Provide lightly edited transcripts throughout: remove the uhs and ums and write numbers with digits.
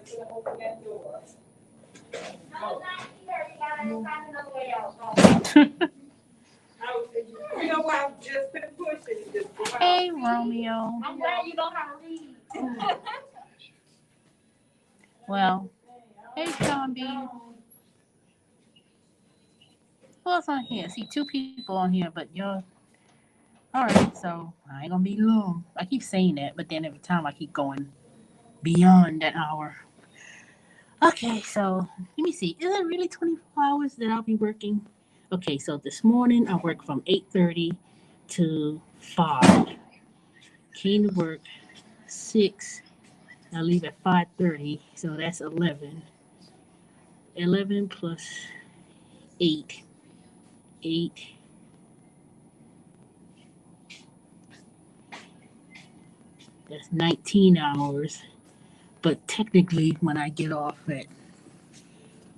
You know why I've just been pushing this. Hey, Romeo. I'm glad you know how to read. Well, hey, Sean B. Who else on here? See two people on here, but you're all right. So I ain't gonna be long. I keep saying that, but then every time I keep going beyond that hour. Okay, so let me see. Is it really 24 hours that I'll be working? Okay, so this morning I work from 8:30 to 5. Came to work 6. I leave at 5:30, so that's 11. 11 plus 8. 8. That's 19 hours. But technically, when I get off at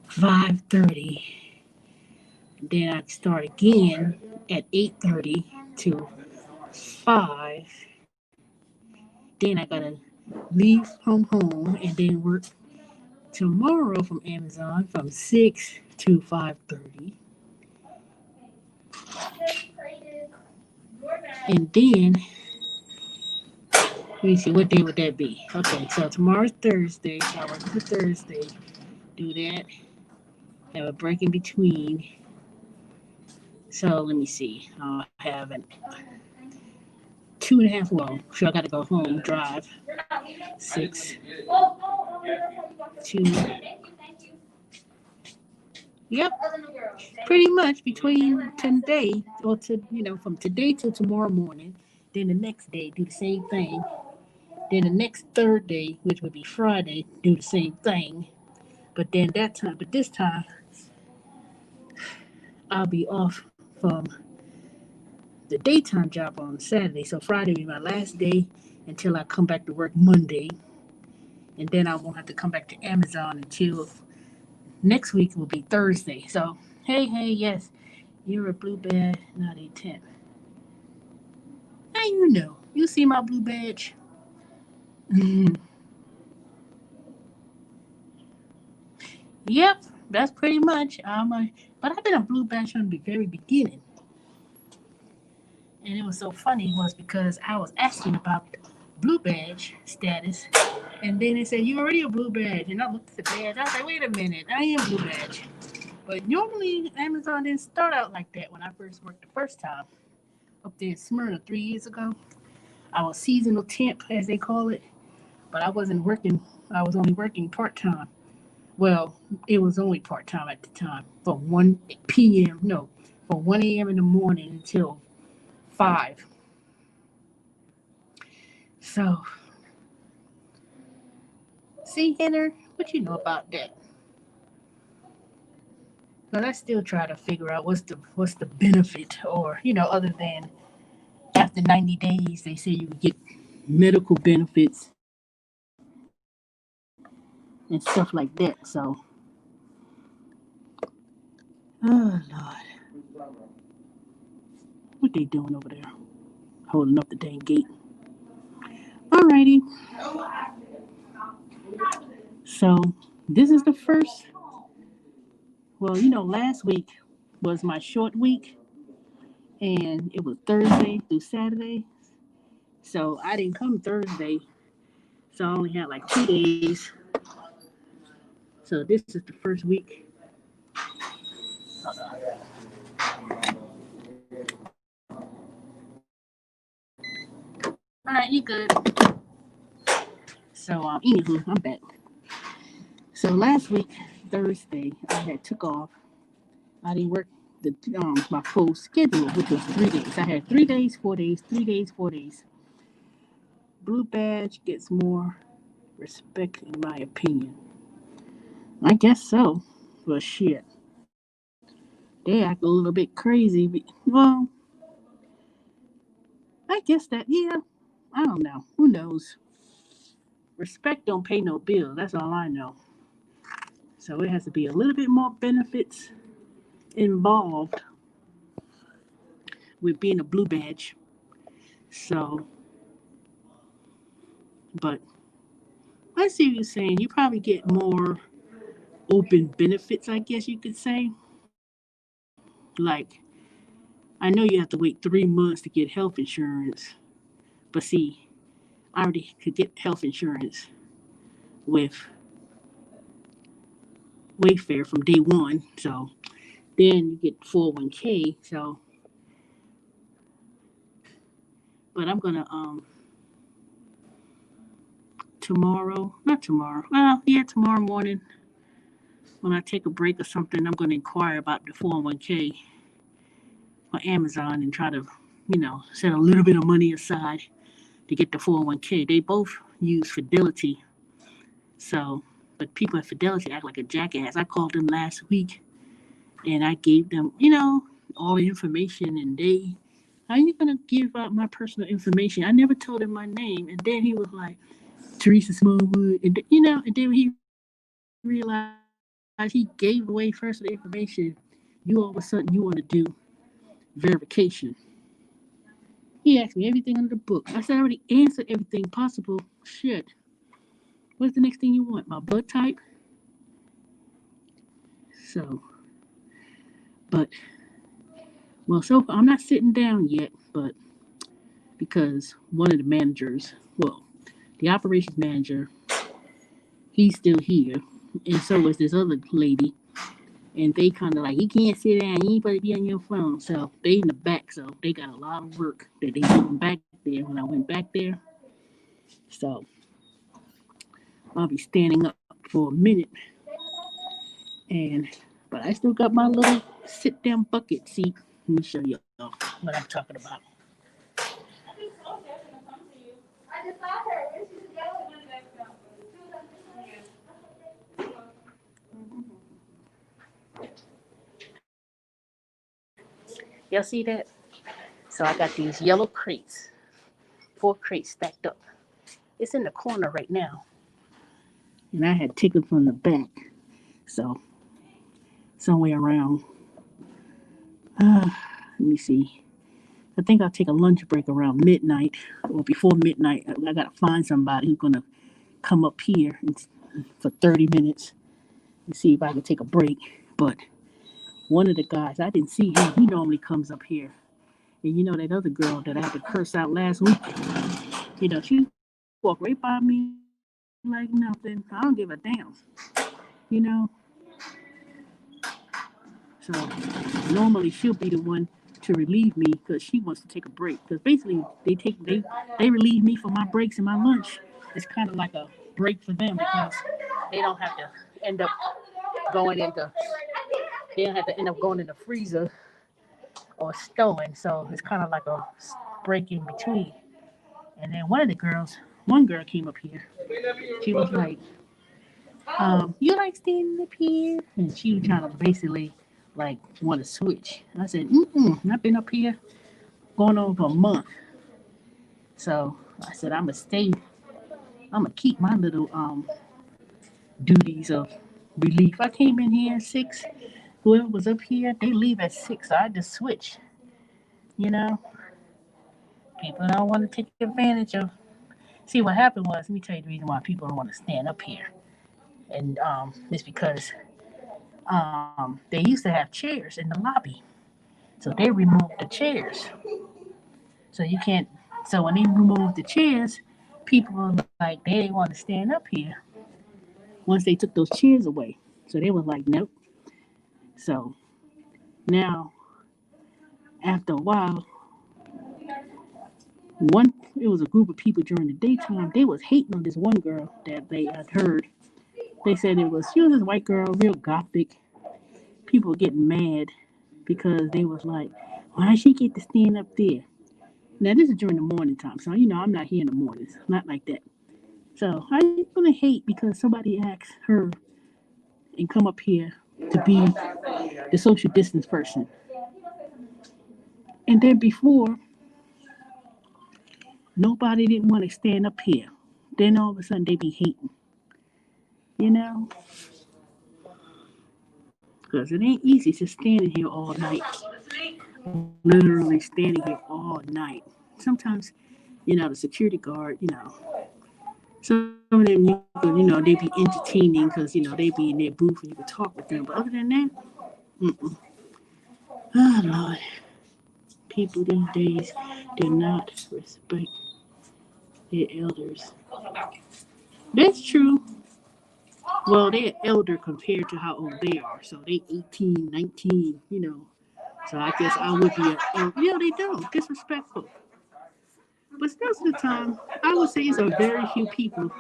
5:30, then I start again at 8:30 to 5. Then I gotta leave from home and then work tomorrow from Amazon from 6 to 5:30. And then, let me see, what day would that be? Okay, so tomorrow's Thursday. So I work for Thursday. Do that. Have a break in between. So let me see. I'll have an 2.5. Well, sure, I got to go home, drive. 6, 2. Yep, pretty much between today or to from today till tomorrow morning. Then the next day do the same thing. Then the next third day, which would be Friday, do the same thing. But this time I'll be off from the daytime job on Saturday. So Friday will be my last day until I come back to work Monday. And then I won't have to come back to Amazon until next week will be Thursday. So, hey, yes, you're a blue badge, not a temp. How you know? You see my blue badge? Yep, that's pretty much. But I've been a blue badge from the very beginning. And it was so funny was because I was asking about blue badge status, and then they said you're already a blue badge, and I looked at the badge. I was like, wait a minute, I am blue badge. But normally Amazon didn't start out like that when I first worked the first time up there in Smyrna 3 years ago. I was seasonal temp, as they call it, but I wasn't working. I was only working part time. Well, it was only part time at the time, from 1 p.m. No, from 1 a.m. in the morning until 5. So, see, Henner, what you know about that? But I still try to figure out what's the benefit, or other than after 90 days they say you get medical benefits and stuff like that. So, oh Lord, what they doing over there? Holding up the dang gate. Alrighty. So this is the first. Well, last week was my short week, and it was Thursday through Saturday. So I didn't come Thursday, so I only had like 2 days. So this is the first week. All right, you good? So anywho, I'm back. So last week, Thursday, I had took off. I didn't work my full schedule, which was 3 days. I had 3 days, 4 days, 3 days, 4 days. Blue badge gets more respect, in my opinion. I guess so. But shit, they act a little bit crazy. Well, I guess that, yeah. I don't know. Who knows? Respect don't pay no bills. That's all I know. So it has to be a little bit more benefits involved with being a blue badge. So, but I see what you're saying. You probably get more open benefits, I guess you could say. Like, I know you have to wait 3 months to get health insurance, but see, I already could get health insurance with Wayfair from day one. So then you get 401k. So, but I'm gonna tomorrow, not tomorrow. Well, yeah, tomorrow morning when I take a break or something, I'm gonna inquire about the 401k on Amazon and try to, set a little bit of money aside to get the 401k. They both use Fidelity. So, but people at Fidelity act like a jackass. I called them last week and I gave them, all the information, and they, how are you gonna give out my personal information? I never told him my name, and then he was like, Teresa Smallwood, and then he realized he gave away personal information. You all of a sudden you want to do verification. He asked me everything under the book. I said I already answered everything possible. Shit. What's the next thing you want? My blood type? So, but, well, so far I'm not sitting down yet, but because one of the managers, well, the operations manager, he's still here, and so is this other lady, and they kind of like, you can't sit down, you ain't supposed to be on your phone. So they in the back, so they got a lot of work that they doing back there when I went back there. So I'll be standing up for a minute, and but I still got my little sit down bucket seat. Let me show you what I'm talking about. I just saw her when she was yelling at that. She was Y'all see that? So I got these yellow crates, 4 crates stacked up. It's in the corner right now, and I had taken from the back, so somewhere around. Let me see. I think I'll take a lunch break around midnight or before midnight. I gotta find somebody who's gonna come up here for 30 minutes and see if I can take a break. But one of the guys, I didn't see him. He normally comes up here. And that other girl that I had to curse out last week, she walked right by me like nothing. I don't give a damn, you know. So normally she'll be the one to relieve me because she wants to take a break. Because basically they relieve me for my breaks and my lunch. It's kind of like a break for them because they don't have to end up going into they don't have to end up going in the freezer or stowing. So it's kind of like a break in between. And then one girl came up here. She was like, you like standing up here? And she was trying to basically like want to switch. And I said, I've been up here going on for a month. So I said, I'm gonna keep my little duties of relief. I came in here at 6. Whoever was up here, they leave at 6. So I just switch. You know, people don't want to take advantage of. See, what happened was, let me tell you the reason why people don't want to stand up here. And it's because they used to have chairs in the lobby. So they removed the chairs. So you can't, so when they removed the chairs, people were like, they didn't want to stand up here once they took those chairs away. So they was like, nope. So now, after a while, it was a group of people during the daytime. They was hating on this one girl that they had heard. They said she was this white girl, real gothic. People were getting mad because they was like, why did she get to stand up there? Now this is during the morning time, so I'm not here in the mornings, not like that. So I'm gonna hate because somebody asked her and come up here to be the social distance person. And then before, nobody didn't want to stand up here. Then all of a sudden they be hating, you know? Because it ain't easy just standing here all night. Literally standing here all night. Sometimes, the security guard, of them, they be entertaining because, they be in their booth and you can talk with them. But other than that, mm-mm. Oh, Lord. People these days do not respect their elders. That's true. Well, they're elder compared to how old they are. So they 18, 19. So I guess I would be they don't. Disrespectful. But most of the time, I would say it's a very few people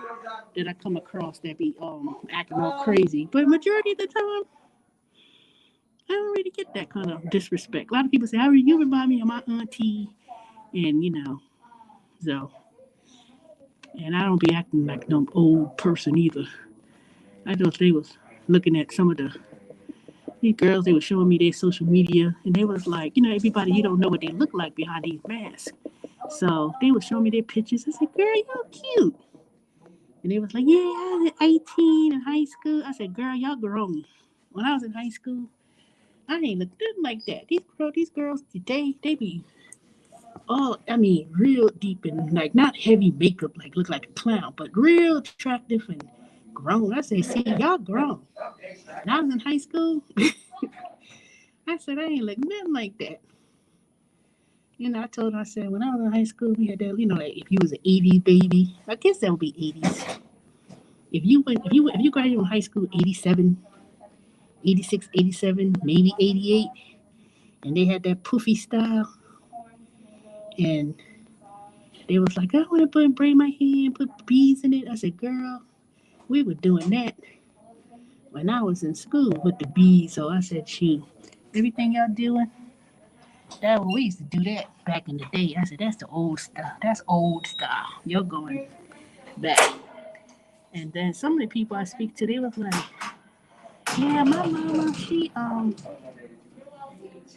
that I come across that be acting all crazy. But majority of the time, I don't really get that kind of disrespect. A lot of people say, you remind me of my auntie," and so, and I don't be acting like no old person either. I know they was looking at some of these girls. They were showing me their social media, and they was like, everybody, you don't know what they look like behind these masks. So they were showing me their pictures. I said, "Girl, you're cute." And they was like, "Yeah, I was 18 in high school." I said, "Girl, y'all grown." When I was in high school, I ain't look nothing like that. These girls today, they be real deep and like not heavy makeup, like look like a clown, but real attractive and grown. I said, "See, y'all grown." When I was in high school, I said, "I ain't look nothing like that." I told her, I said, when I was in high school, we had that, like if you was an 80s baby, I guess that would be 80s. If you graduated from high school 87, 86, 87, maybe 88, and they had that poofy style, and they was like, "I want to braid my hair and put beads in it." I said, "Girl, we were doing that when I was in school with the beads." So I said, "Shoot, everything y'all doing, we used to do that back in the day." I said, "That's the old stuff. That's old style. You're going back." And then some of the people I speak to, they was like, "Yeah, my mama, she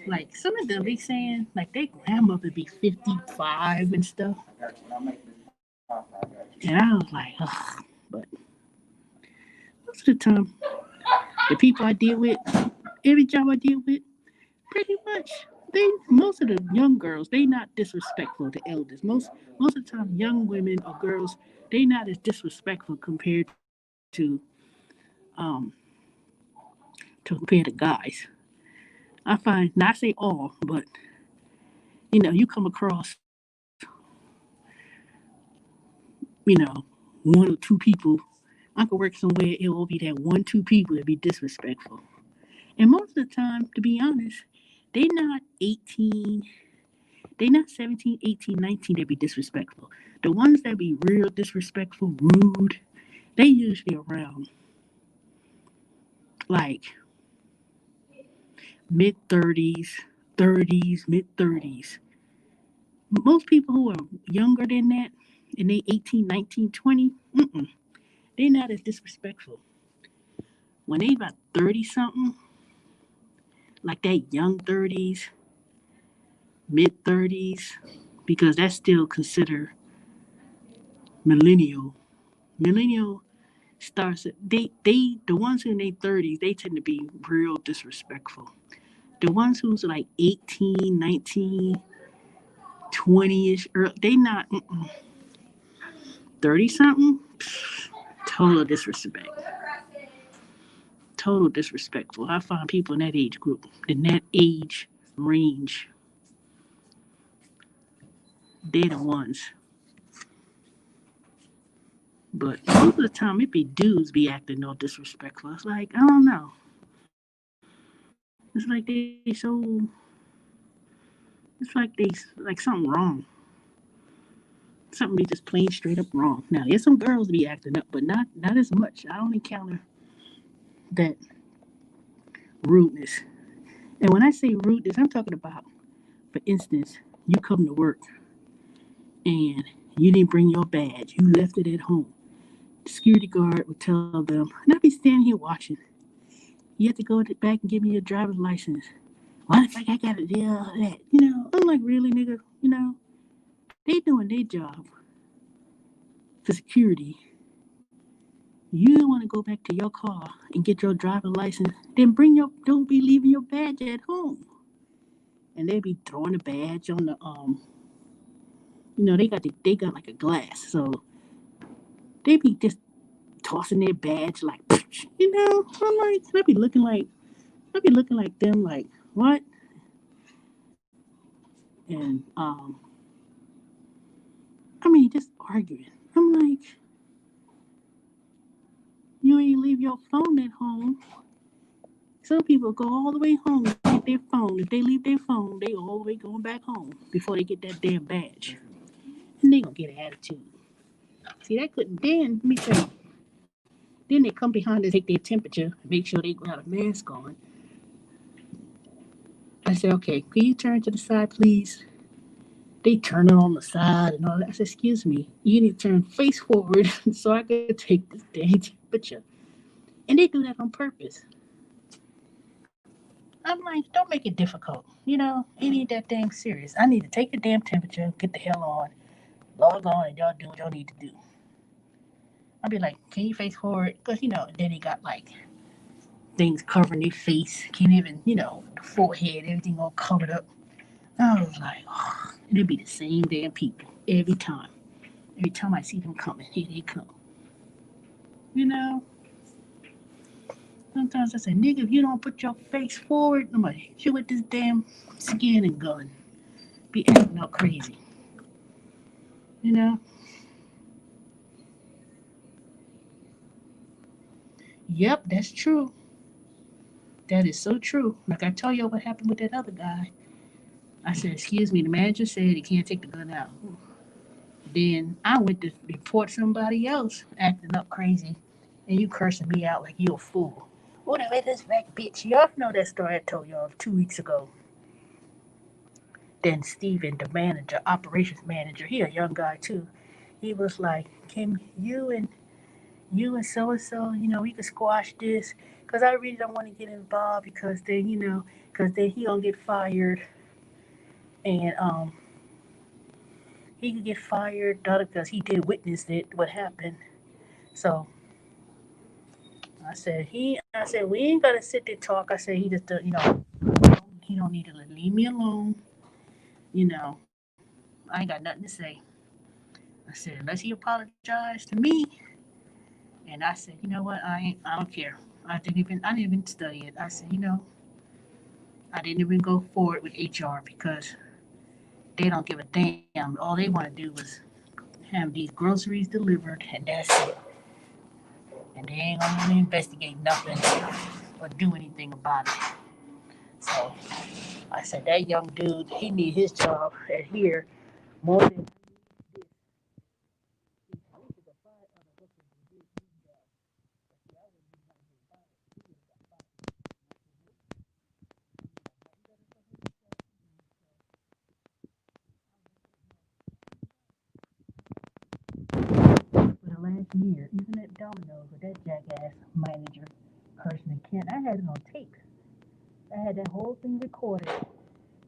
like some of them be saying like their grandmother be 55 and stuff." And I was like, ugh. But most of the time, the people I deal with, every job I deal with, pretty much most of the young girls, they not disrespectful to elders. Most of the time, young women or girls, they not as disrespectful um compared to guys. I find, not say all, but you come across one or two people. I could work somewhere, it will be that one, two people that be disrespectful. And most of the time, to be honest, they not 18, they not 17, 18, 19 that be disrespectful. The ones that be real disrespectful, rude, they usually around like mid 30s, 30s, mid 30s. Most people who are younger than that, and they 18, 19, 20, they not as disrespectful. When they about 30 something, like that young 30s, mid 30s, because that's still considered millennial. Millennial starts, the ones who in their 30s, they tend to be real disrespectful. The ones who's like 18, 19, 20ish, they not 30 something. Total disrespect. Total disrespectful. I find people in that age group, in that age range, they're the ones. But most of the time, it be dudes be acting all disrespectful. It's like, I don't know. It's like they it's like something wrong. Something be just plain straight up wrong. Now, there's some girls be acting up, but not as much. I don't encounter that rudeness. And when I say rudeness, I'm talking about, for instance, you come to work and you didn't bring your badge. You left it at home. The security guard would tell them, and I'd be standing here watching. You have to go back and give me your driver's license. Why the fuck I gotta do all that? I'm like, really, nigga? They doing their job for security. You want to go back to your car and get your driver's license, then don't be leaving your badge at home. And they be throwing the badge on the they got like a glass. So They be just tossing their badge like, you know. I'm like, I be looking like them, like what? And I mean, just arguing. I'm like, you ain't leave your phone at home. Some people go all the way home to get their phone. If they leave their phone, they all the way going back home before they get that damn badge. And they gonna get an attitude. See, that couldn't then let me tell you. Then they come behind us, take their temperature, make sure they got a mask on. I said, okay, can you turn to the side, please? They turn it on the side and all that. I said, excuse me, you need to turn face forward so I could take this damn temperature. And they do that on purpose. I'm like, don't make it difficult. You know, it ain't that damn serious. I need to take the damn temperature, get the hell on, log on, and y'all do what y'all need to do. I'll be like, can you face forward? Because, you know, then they got like things covering their face. Can't even, you know, the forehead, everything all covered up. I was like, oh, it'd be the same damn people every time. Every time I see them coming, here they come. You know, sometimes I say, nigga, if you don't put your face forward, I'm gonna hit you with this damn skin and gun. Be acting all crazy. You know? Yep, that's true. That is so true. Like I tell you what happened with that other guy. I said, excuse me, the manager said he can't take the gun out. Then I went to report somebody else acting up crazy, and you cursing me out like you a fool. What about this fat bitch? Y'all know that story I told y'all 2 weeks ago. Then Steven, the manager, operations manager, he a young guy too. He was like, "Can you and so and so, you know, we could squash this because I really don't want to get involved because then, you know, because then he gonna get fired and he could get fired because he did witness it what happened." So I said we ain't gotta sit there talk. I said he just, you know, he don't need to leave me alone. You know, I ain't got nothing to say. I said unless he apologized to me, and I said, you know what, I don't care. I didn't even study it. I said, you know, I didn't even go forward with HR because they don't give a damn. All they want to do is have these groceries delivered, and that's it. And they ain't gonna really investigate nothing or do anything about it. So I said that young dude, he need his job at here more than for the last year. Even at Domino's with that jackass manager person in Kent, I had it on tape. I had that whole thing recorded,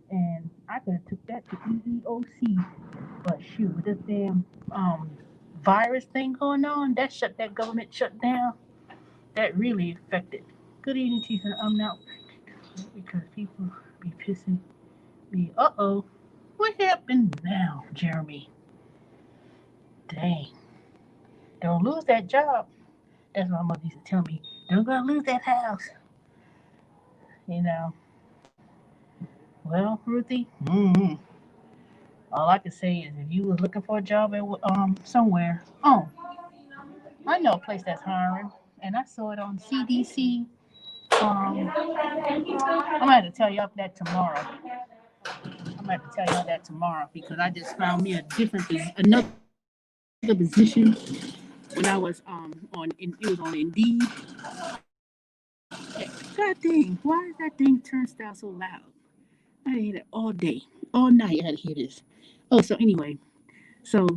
and I could have took that to EEOC. But shoot, with this damn virus thing going on, that government shut down. That really affected. Good evening, teacher. I'm not because people be pissing me. Uh-oh. What happened now, Jeremy? Dang. Don't lose that job. That's what my mother used to tell me. Don't gonna lose that house. You know. Well, Ruthie. All I can say is if you was looking for a job at somewhere. Oh, I know a place that's hiring, and I saw it on CDC. I'm gonna have to tell y'all that tomorrow. I'm gonna have to tell y'all that tomorrow because I just found me a another position when I was it was on Indeed. God dang, why is that thing turnstile so loud? I had to hear it all day, all night. I had to hear this. Oh, so anyway, so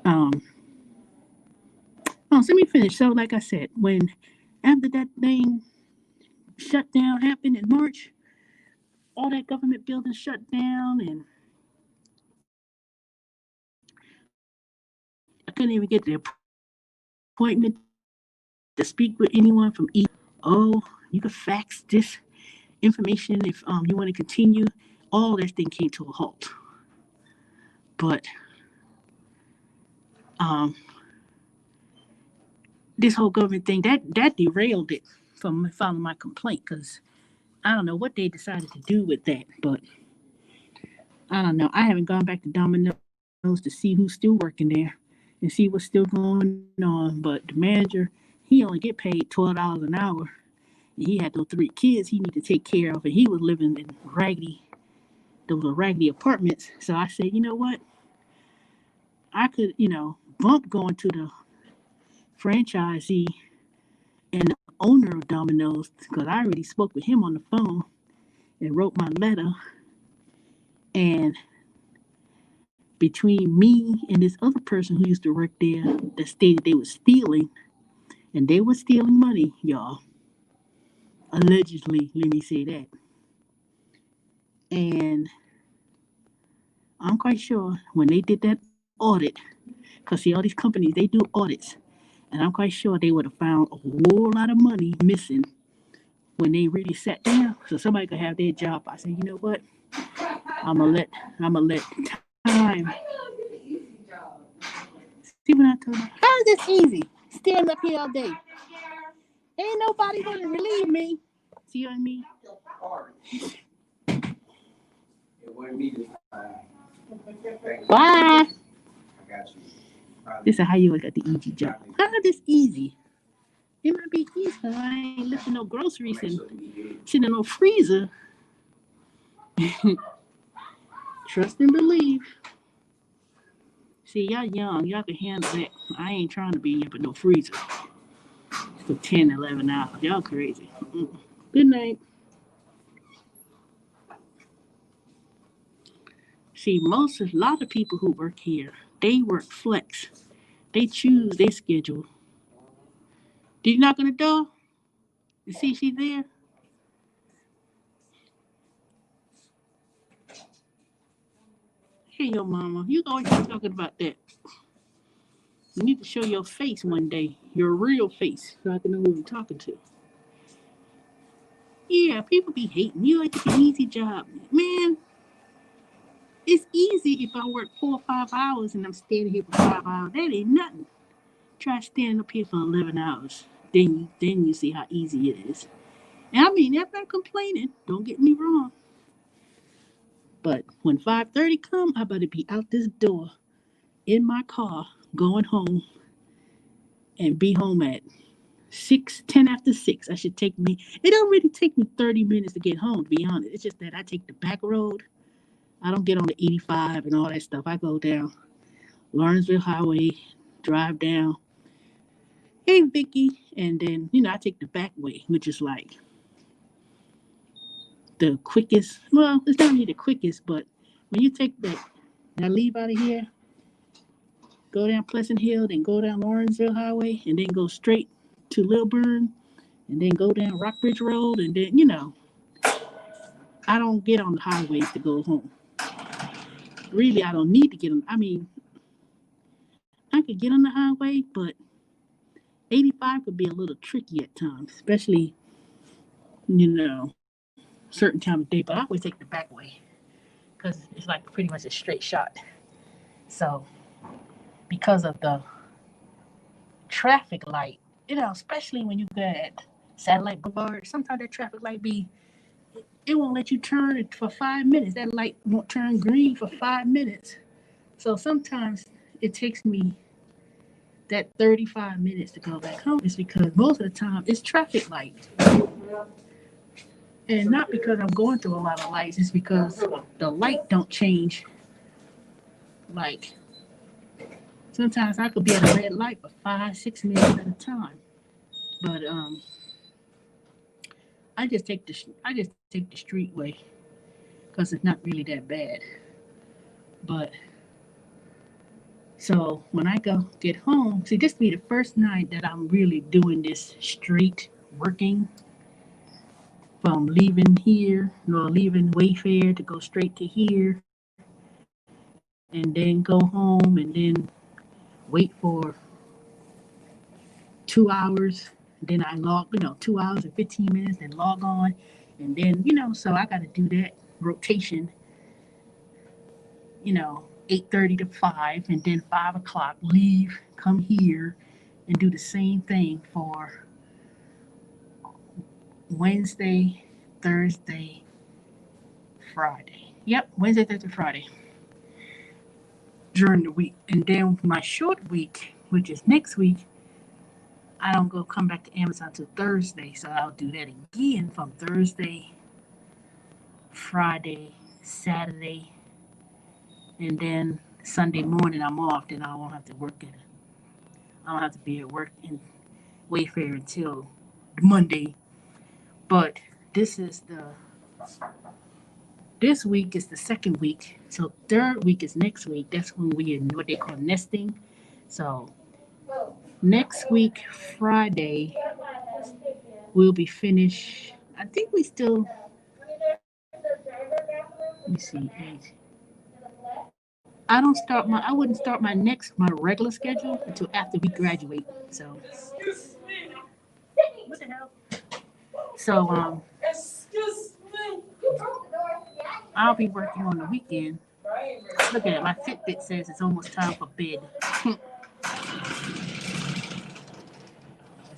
um, oh, so let me finish. So, like I said, when after that thing shut down happened in March, all that government buildings shut down, and I couldn't even get the appointment to speak with anyone from E. Oh, you can fax this information if you want to continue. All that thing came to a halt. But um, this whole government thing that derailed it from filing my complaint because I don't know what they decided to do with that, but I don't know. I haven't gone back to Domino's to see who's still working there and see what's still going on. But the manager, he only get paid $12 an hour. And he had those 3 kids he needed to take care of, and he was living in those were raggedy apartments. So I said, you know what? I could, bump going to the franchisee and the owner of Domino's because I already spoke with him on the phone and wrote my letter. And between me and this other person who used to work there that stated they were stealing, and they were stealing money, y'all. Allegedly, let me say that. And I'm quite sure when they did that audit, because see, all these companies, they do audits, and I'm quite sure they would have found a whole lot of money missing when they really sat down so somebody could have their job. I said, you know what? I'm gonna let time. See what I told her? How is this easy? Standing up here all day. Ain't nobody gonna relieve me. See what I mean? Bye. I got you. This is how you got the easy job. How is this easy? It might be easy because I ain't lifting no groceries and sitting in no freezer. Trust and believe. See, y'all young. Y'all can handle that. I ain't trying to be up in no freezer for 10, 11 hours. Y'all crazy. Good night. See, a lot of people who work here, they work flex. They choose their schedule. Did you knock on the door? You see she's there? Hey, your mama. You always keep talking about that. You need to show your face one day, your real face, so I can know who I'm talking to. Yeah, people be hating. You like an easy job. Man, it's easy if I work 4 or 5 hours and I'm standing here for 5 hours. That ain't nothing. Try standing up here for 11 hours. Then you see how easy it is. And I mean, I'm not complaining. Don't get me wrong. But when 5:30 come, I better be out this door in my car going home and be home at 10 after 6. I should take me. It don't really take me 30 minutes to get home. To be honest, it's just that I take the back road. I don't get on the 85 and all that stuff. I go down Lawrenceville Highway, drive down. Hey, Vicky, and then I take the back way, which is like the quickest. Well, it's not really the quickest, but when you take that, and I leave out of here, go down Pleasant Hill, then go down Lawrenceville Highway, and then go straight to Lilburn, and then go down Rockbridge Road, and then I don't get on the highways to go home. Really, I don't need to get on. I mean, I could get on the highway, but 85 could be a little tricky at times, especially certain time of day. But I always take the back way because it's like pretty much a straight shot. So because of the traffic light, especially when you get Satellite Boulevard, sometimes that traffic light it won't let you turn it for 5 minutes. That light won't turn green for 5 minutes. So sometimes it takes me that 35 minutes to go back home. Is because most of the time it's traffic light. And not because I'm going through a lot of lights, it's because the light don't change. Like sometimes I could be at a red light for 5, 6 minutes at a time. But I just take the street way because it's not really that bad. But so when I go get home, see, this be the first night that I'm really doing this street working from leaving here, leaving Wayfair to go straight to here, and then go home and then wait for 2 hours. Then I log, 2 hours and 15 minutes, then log on, and then so I got to do that rotation 8:30 to 5, and then 5 o'clock leave, come here, and do the same thing for Wednesday, Thursday, Friday. Yep, Wednesday, Thursday, Friday during the week. And then my short week, which is next week, I don't go come back to Amazon till Thursday. So I'll do that again from Thursday, Friday, Saturday, and then Sunday morning I'm off. Then I won't have to work at it. I don't have to be at work in Wayfair until Monday. But this is this week is the second week. So third week is next week. That's when we in what they call nesting. So next week, Friday, we'll be finished. I think we still let me see. I wouldn't start my regular schedule until after we graduate. So what the hell? So Excuse me. I'll be working on the weekend. Look at it, my Fitbit says it's almost time for bed.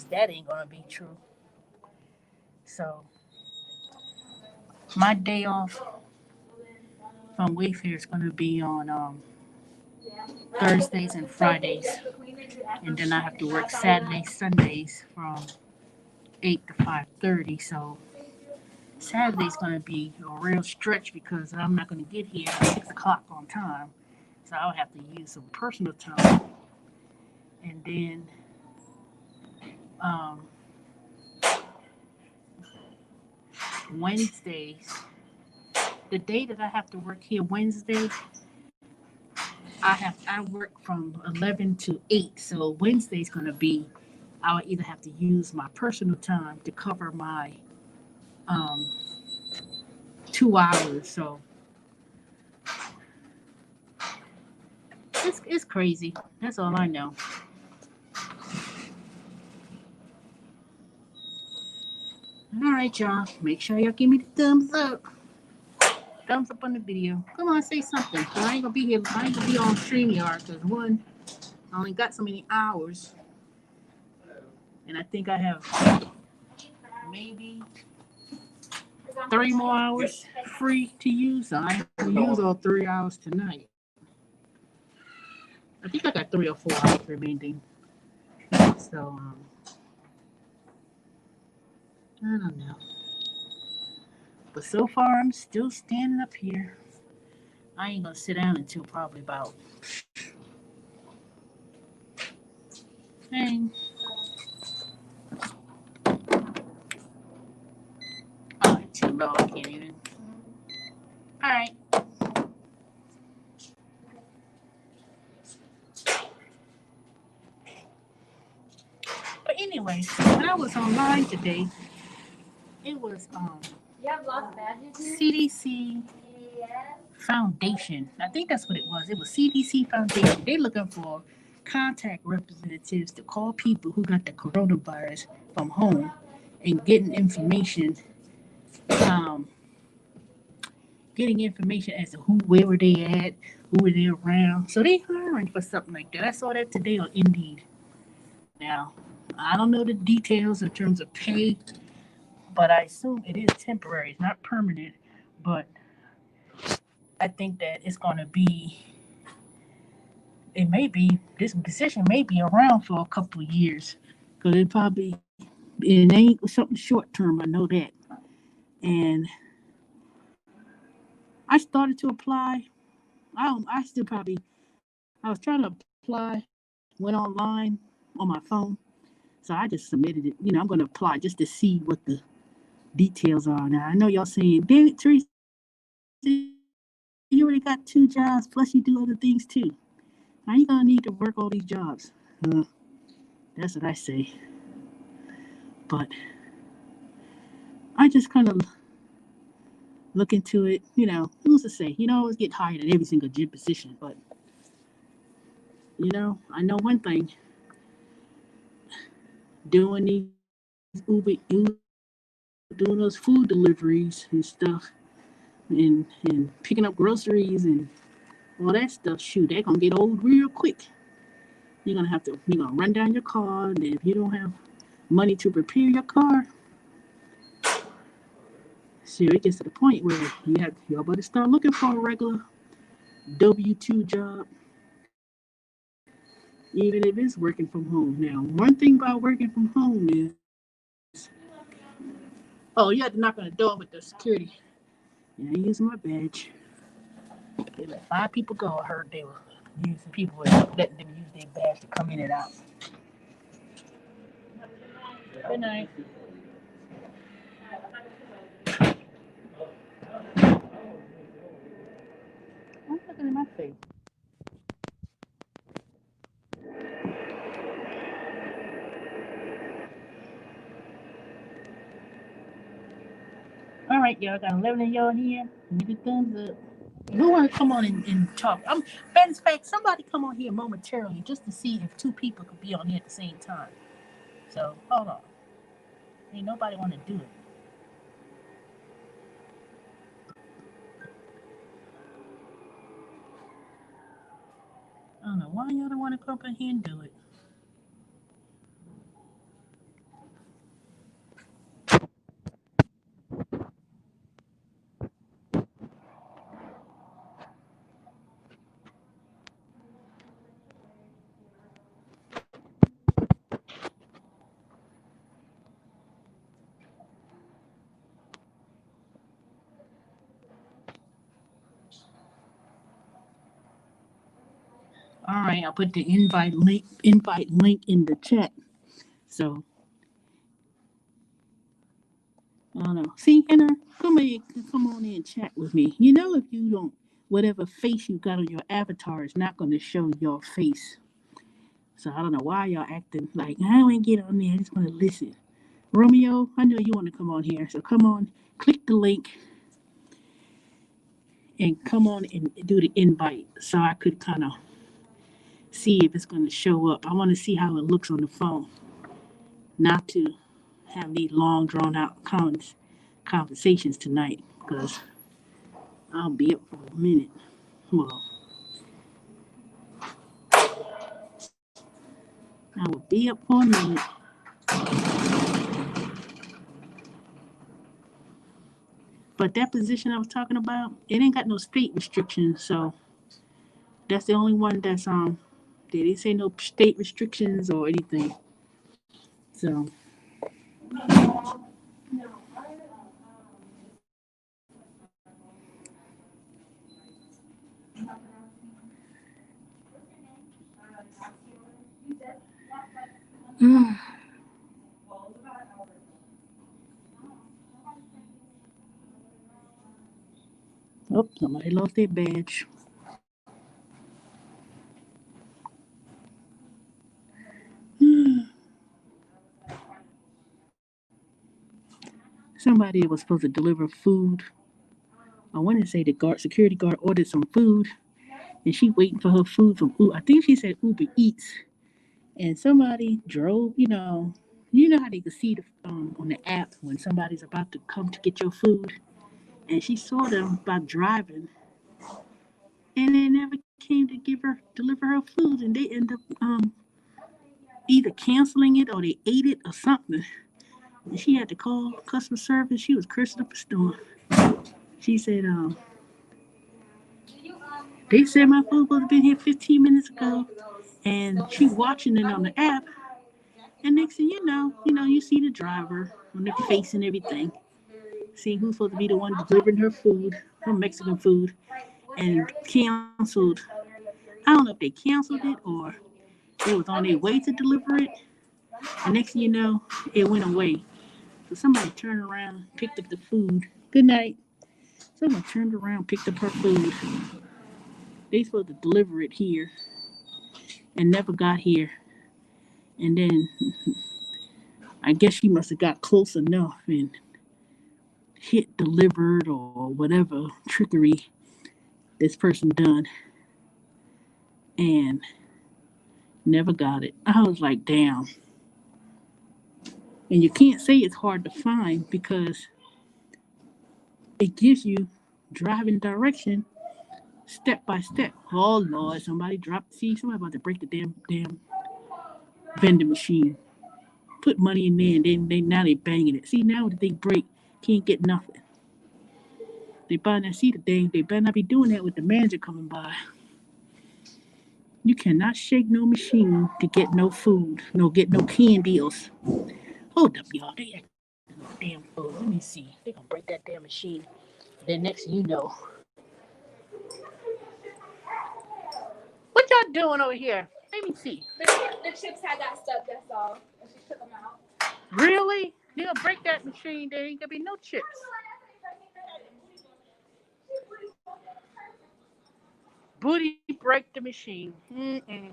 That ain't gonna be true. So my day off from Wayfair is gonna be on Thursdays and Fridays, and then I have to work Saturdays, Sundays from 8 to 5:30. So Saturday's gonna be a real stretch because I'm not gonna get here at 6 o'clock on time. So I'll have to use some personal time, and then Wednesdays, the day that I have to work here Wednesday, I work from 11 to 8. So Wednesday's gonna be I'll either have to use my personal time to cover my 2 hours. So it's crazy. That's all I know. All right, y'all. Make sure y'all give me the thumbs up. Thumbs up on the video. Come on, say something. I ain't gonna be here. I ain't gonna be on StreamYard because one, I only got so many hours, and I think I have maybe 3 more hours free to use. So I will use all 3 hours tonight. I think I got 3 or 4 hours remaining. So I don't know. But so far, I'm still standing up here. I ain't gonna sit down until probably about. Dang. Oh, too low. I can't even. All right. But anyway, when I was online today, it was You have lost badges here? CDC Yes. Foundation. I think that's what it was. It was CDC Foundation. They're looking for contact representatives to call people who got the coronavirus from home and getting information as to where were they at, who were they around. So they hiring for something like that. I saw that today on Indeed. Now, I don't know the details in terms of pay, but I assume it is temporary. It's not permanent, but I think that it's going to be, this position may be around for a couple of years because it ain't something short term. I know that. And I started to apply. I was trying to apply, went online on my phone. So I just submitted it. I'm going to apply just to see what the details are. Now, I know y'all saying, David, Teresa, you already got 2 jobs, plus you do other things too. How you going to need to work all these jobs? That's what I say. But I just kind of look into it. Who's to say? Always get hired at every single gym position. But, I know one thing. Doing these Uber, doing those food deliveries and stuff, and picking up groceries and all that stuff, shoot, they're gonna get old real quick. You're gonna run down your car, and if you don't have money to repair your car, so it gets to the point where y'all better start looking for a regular W-2 job, even if it's working from home. Now, one thing about working from home is, oh, you had to knock on the door with the security. Yeah, I ain't using my badge. They let 5 people go. I heard they were using people and letting them use their badge to come in and out. Good night. I'm looking at my face. All right, y'all. Got 11 of y'all here. Give me the thumbs up. Who want to come on and talk? In fact, somebody come on here momentarily just to see if 2 people could be on here at the same time. So hold on. Ain't nobody want to do it. I don't know why y'all don't want to come up in here and do it. All right, I'll put the invite link in the chat. So I don't know. See, Hannah, come on in and chat with me. You know, if you don't, whatever face you got on your avatar is not going to show your face. So I don't know why y'all acting like I don't want to get on there. I just want to listen. Romeo, I know you want to come on here, so come on, click the link and come on and do the invite, so I could kind of see if it's going to show up. I want to see how it looks on the phone, not to have these long drawn out conversations tonight, because I'll be up for a minute. Well, I will be up for a minute. But that position I was talking about, it ain't got no state restrictions, so that's the only one that's they didn't say no state restrictions or anything. So oh, somebody lost their badge. Somebody was supposed to deliver food. I want to say the security guard ordered some food, and she waiting for her food from I think she said Uber Eats, and somebody drove. You know how they could see on the app when somebody's about to come to get your food, and she saw them by driving, and they never came to deliver her food, and they end up either canceling it or they ate it or something. And she had to call customer service. She was cursing up a storm. She said, they said my food was been here 15 minutes ago, and she watching it on the app. And next thing you see the driver on their face and everything, seeing who's supposed to be the one delivering her food, her Mexican food, and canceled. I don't know if they canceled it or they was on their way to deliver it. And next thing you know, it went away. So somebody turned around, picked up the food. Good night. Someone turned around, picked up her food. They supposed to deliver it here and never got here. And then I guess she must have got close enough and hit delivered or whatever trickery this person done and never got it. I was like, damn. And you can't say it's hard to find because it gives you driving direction step by step. Oh Lord, somebody dropped. See, somebody about to break the damn vending machine. Put money in there and then they banging it. See, now that they break, can't get nothing. They buy that. See, they better not be doing that with the manager coming by. You cannot shake no machine to get no food, no get no candies. Hold up, y'all. They acting no damn fool. Let me see. They gonna break that damn machine. Then next thing you know, what y'all doing over here? Let me see. The chips had got stuck, that's all. And she took them out. Really? They gonna break that machine? There ain't gonna be no chips. Booty break the machine. Mm-mm.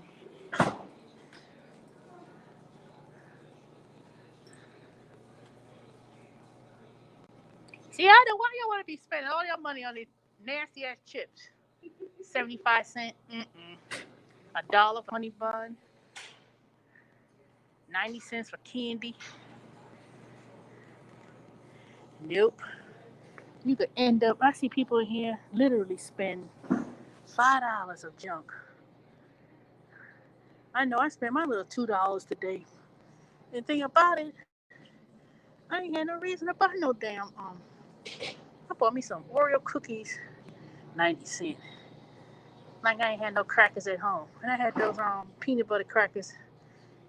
See, I know why y'all want to be spending all your money on these nasty ass chips. 75 cents. Mm-mm. $1 for honey bun. 90 cents for candy. Nope. You could end up. I see people in here literally spend $5 of junk. I know I spent my little $2 today. And the thing about it, I ain't had no reason to buy no damn I bought me some Oreo cookies, 90 cents. Like I ain't had no crackers at home. And I had those peanut butter crackers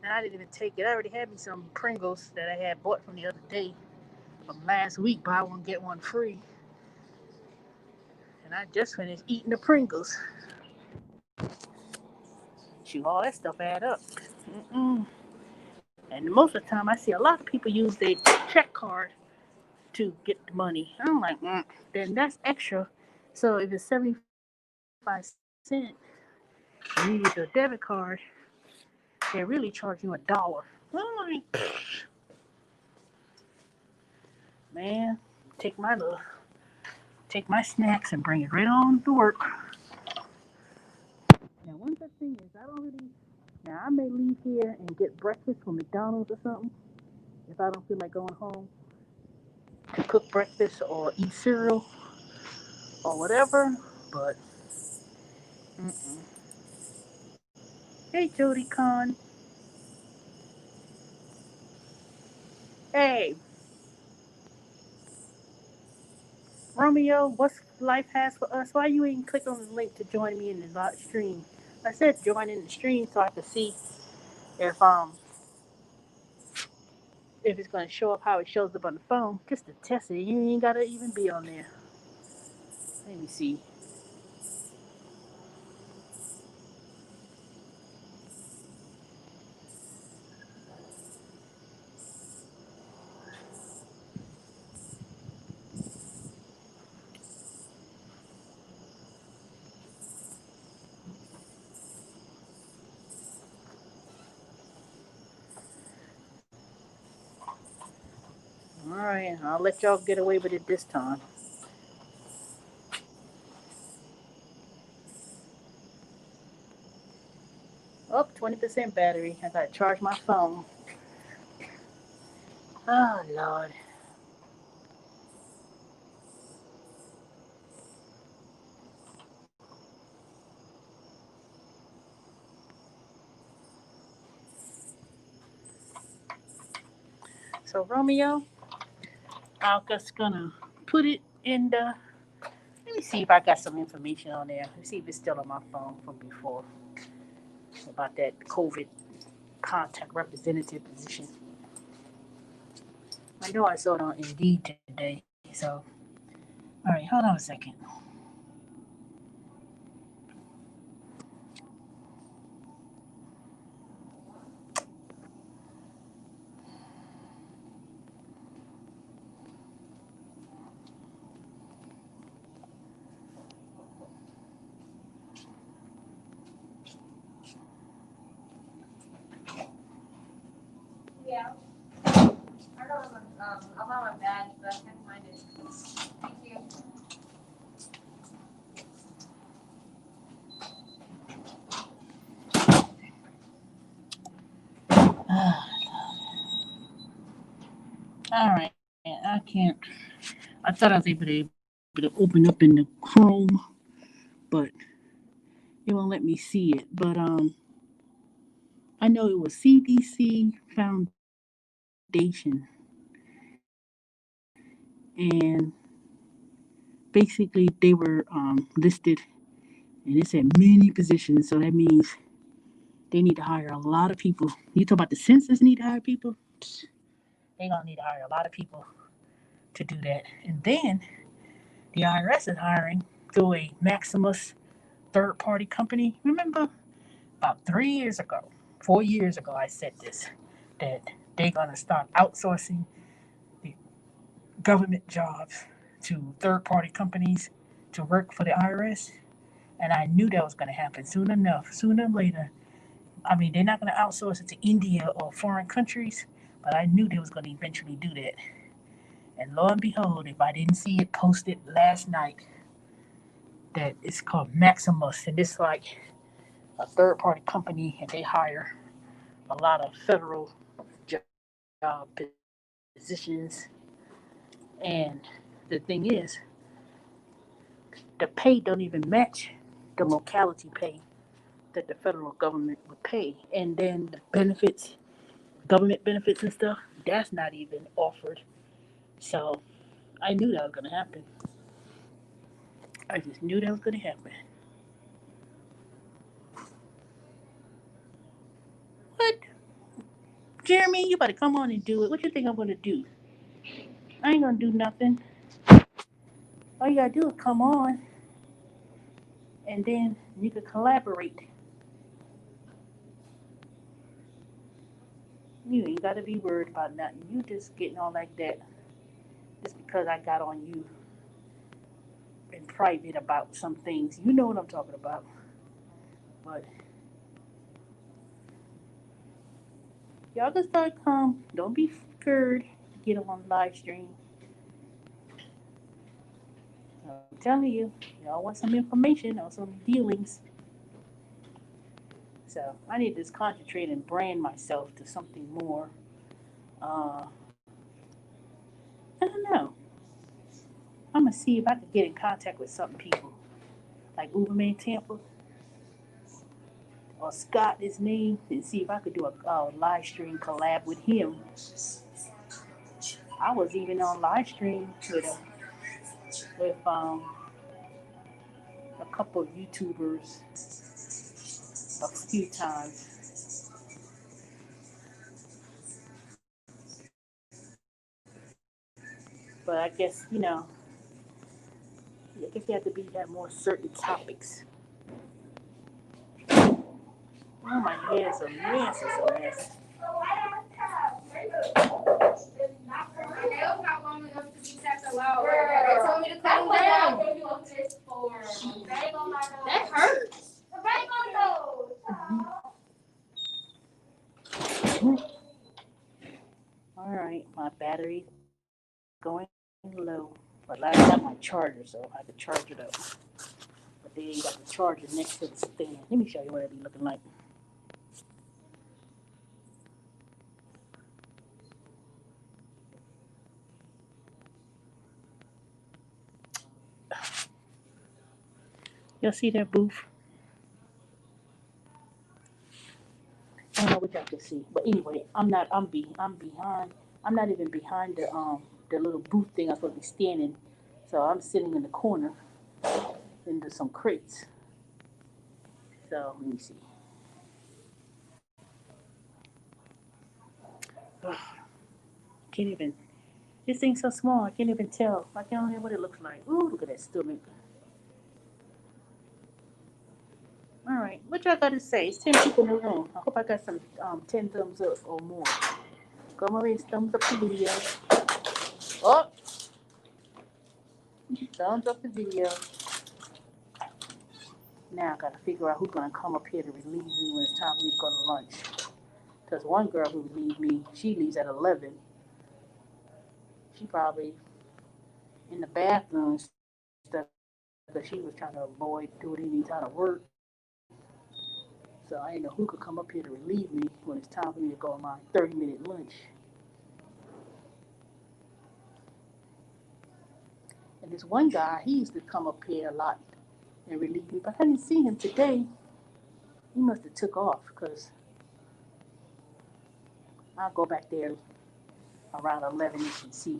and I didn't even take it. I already had me some Pringles that I had bought from the other day from last week, buy one get one free. And I just finished eating the Pringles. Shoot, all that stuff add up. Mm-mm. And most of the time, I see a lot of people use their check card to get the money. I'm like, then that's extra. So if it's 75 cents, and you use your debit card, they really charge you $1. I'm like, man, take my snacks and bring it right on to work. Now, one good thing is I don't really. Now I may leave here and get breakfast from McDonald's or something if I don't feel like going home to cook breakfast or eat cereal or whatever. But mm-mm. Hey, Jody Con. Hey, Romeo. What's life has for us? Why you ain't click on the link to join me in the live stream? I said join in the stream so I could see if um if it's gonna show up how it shows up on the phone. Just to test it. You ain't gotta even be on there. Let me see. All right, I'll let y'all get away with it this time. Oh, 20% battery. I gotta charge my phone. Oh, Lord. So, Romeo, I'm just gonna put it in the. Let me see if I got some information on there. Let's see if it's still on my phone from before about that COVID contact representative position. I know I saw it on Indeed today. So, all right, hold on a second. Yeah. I don't know. I'm on my badge, but I can't find it. Thank you. All right, I can't. I thought I was able to open up in the Chrome, but it won't let me see it. But I know it was CDC Foundation, and basically they were listed, and it said many positions. So that means they need to hire a lot of people. You talk about the census need to hire people. They gonna need to hire a lot of people to do that. And then the IRS is hiring through a Maximus third party company. Remember about 3 years ago, 4 years ago, I said this that they're gonna start outsourcing the government jobs to third party companies to work for the IRS. And I knew that was gonna happen soon enough, sooner or later. I mean, they're not gonna outsource it to India or foreign countries, but I knew they was gonna eventually do that. And lo and behold, if I didn't see it posted last night, that it's called Maximus, and it's like a third party company, and they hire a lot of federal job positions. And the thing is, the pay don't even match the locality pay that the federal government would pay. And then the benefits, government benefits and stuff, that's not even offered. So I knew that was going to happen. I just knew that was going to happen. What? Jeremy, you better come on and do it. What you think I'm going to do? I ain't going to do nothing. All you got to do is come on, and then you can collaborate. You ain't got to be worried about nothing. You just getting on like that just because I got on you in private about some things. You know what I'm talking about. But y'all can start calm. Don't be scared to get on live stream. I'm telling you, y'all want some information or some dealings. So I need to concentrate and brand myself to something more. Uh, I don't know. I'm gonna see if I can get in contact with some people like Uberman Tampa or Scott, his name, and see if I could do a live stream collab with him. I was even on live stream with a couple of YouTubers a few times. But I guess, I guess you have to be have more certain topics. Oh, my hair is a mess. It's a mess. They told me to calm down. That hurts. All right, my battery going low. But I got my charger, so I could charge it up. But they ain't got the charger next to the stand. Let me show you what it be looking like. Y'all see that booth? I don't know what y'all can see, but anyway, I'm behind. I'm not even behind the little booth thing I'm supposed to be standing. So I'm sitting in the corner into some crates. So let me see. Can't even. This thing's so small. I can't even tell. I can't even what it looks like. Ooh, look at that stomach. All right, what y'all got to say? It's 10 people in the room. I hope I got some 10 thumbs up or more. Come over and thumbs up the video. Oh, thumbs up the video. Now I gotta figure out who's gonna come up here to relieve me when it's time for me to go to lunch. Cause one girl who relieved me, she leaves at 11. She probably in the bathroom and stuff because she was trying to avoid doing any kind of work. So I didn't know who could come up here to relieve me when it's time for me to go on my 30-minute lunch. And this one guy, he used to come up here a lot and relieve me, but I didn't see him today. He must have took off because I'll go back there around 11ish and see.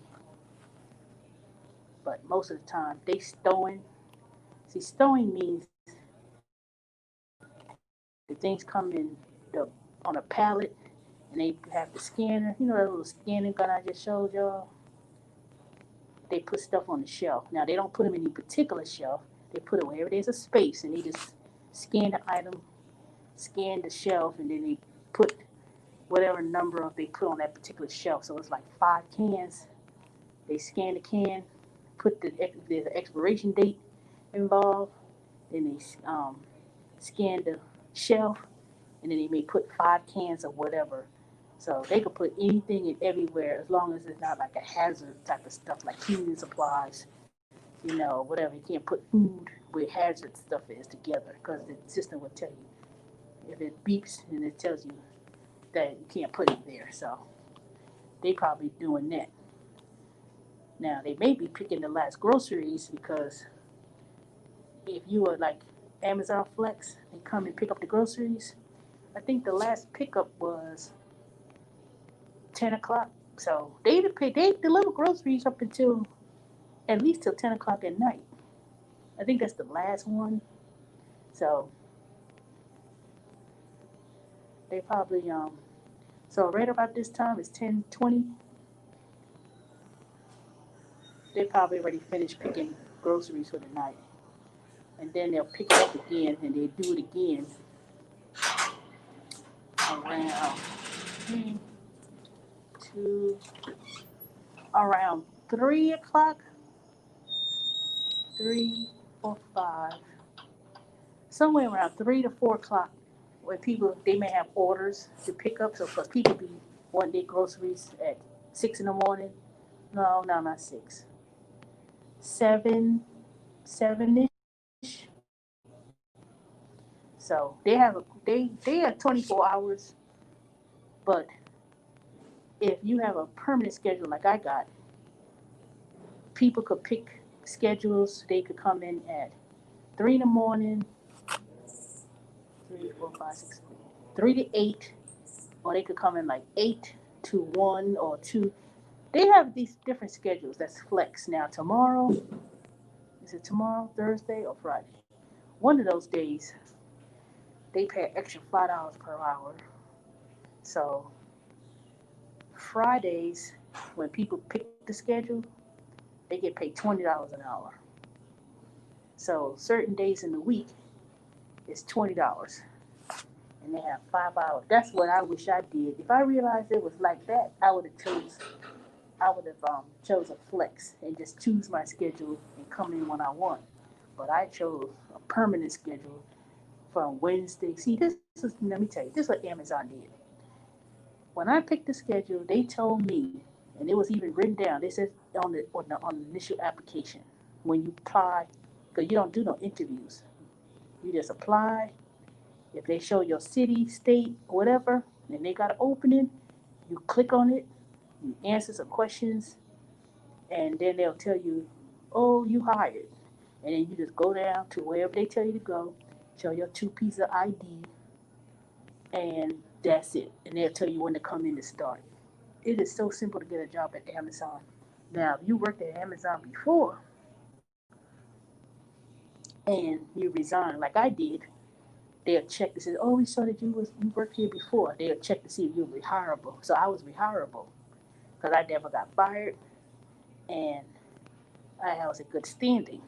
But most of the time, they stowing. See, stowing means the things come in the on a pallet, and they have the scanner. You know that little scanning gun I just showed y'all. They put stuff on the shelf. Now they don't put them in any particular shelf. They put it wherever there's a space, and they just scan the item, scan the shelf, and then they put whatever number they put on that particular shelf. So it's like 5 cans. They scan the can, put there's an expiration date involved. Then they scan the shelf, and then they may put 5 cans of whatever. So they could put anything and everywhere as long as it's not like a hazard type of stuff like cleaning supplies, whatever. You can't put food where hazard stuff is together because the system will tell you. If it beeps, then it tells you that you can't put it there. So they probably doing that. Now they may be picking the last groceries because if you are like Amazon Flex, they come and pick up the groceries. I think the last pickup was 10 o'clock. So they deliver groceries up until at least till 10 o'clock at night. I think that's the last one. So they probably so right about this time it's 10:20. They probably already finished picking groceries for the night. And then they'll pick it up again and they do it again around 2 around 3 o'clock, 3 or 5, somewhere around 3 to 4 o'clock, when people they may have orders to pick up. So because people be wanting their groceries at 6 in the morning. No, not 6. 7, 7ish. So they have they have 24 hours, but if you have a permanent schedule like I got, people could pick schedules. They could come in at 3 in the morning, 3, 4, 5, 6, 3 to 8, or they could come in like 8 to 1 or 2. They have these different schedules that's flex. Now tomorrow, is it tomorrow, Thursday or Friday? One of those days, they pay an extra $5 per hour. So Fridays, when people pick the schedule, they get paid $20 an hour. So certain days in the week, it's $20, and they have 5 hours. That's what I wish I did. If I realized it was like that, I would have chose a flex and just choose my schedule and come in when I want. But I chose a permanent schedule from Wednesday. See, let me tell you, this is what Amazon did. When I picked the schedule, they told me, and it was even written down. They said on the initial application, when you apply, because you don't do no interviews, you just apply. If they show your city, state, whatever, and they got an opening, you click on it, you answer some questions, and then they'll tell you, oh, you hired. And then you just go down to wherever they tell you to go, show your 2 pieces of ID, and that's it. And they'll tell you when to come in to start. It is so simple to get a job at Amazon. Now, if you worked at Amazon before and you resigned, like I did, they'll check to say, oh, we saw that you worked here before. They'll check to see if you're rehireable. So I was rehireable because I never got fired and I was in good standing.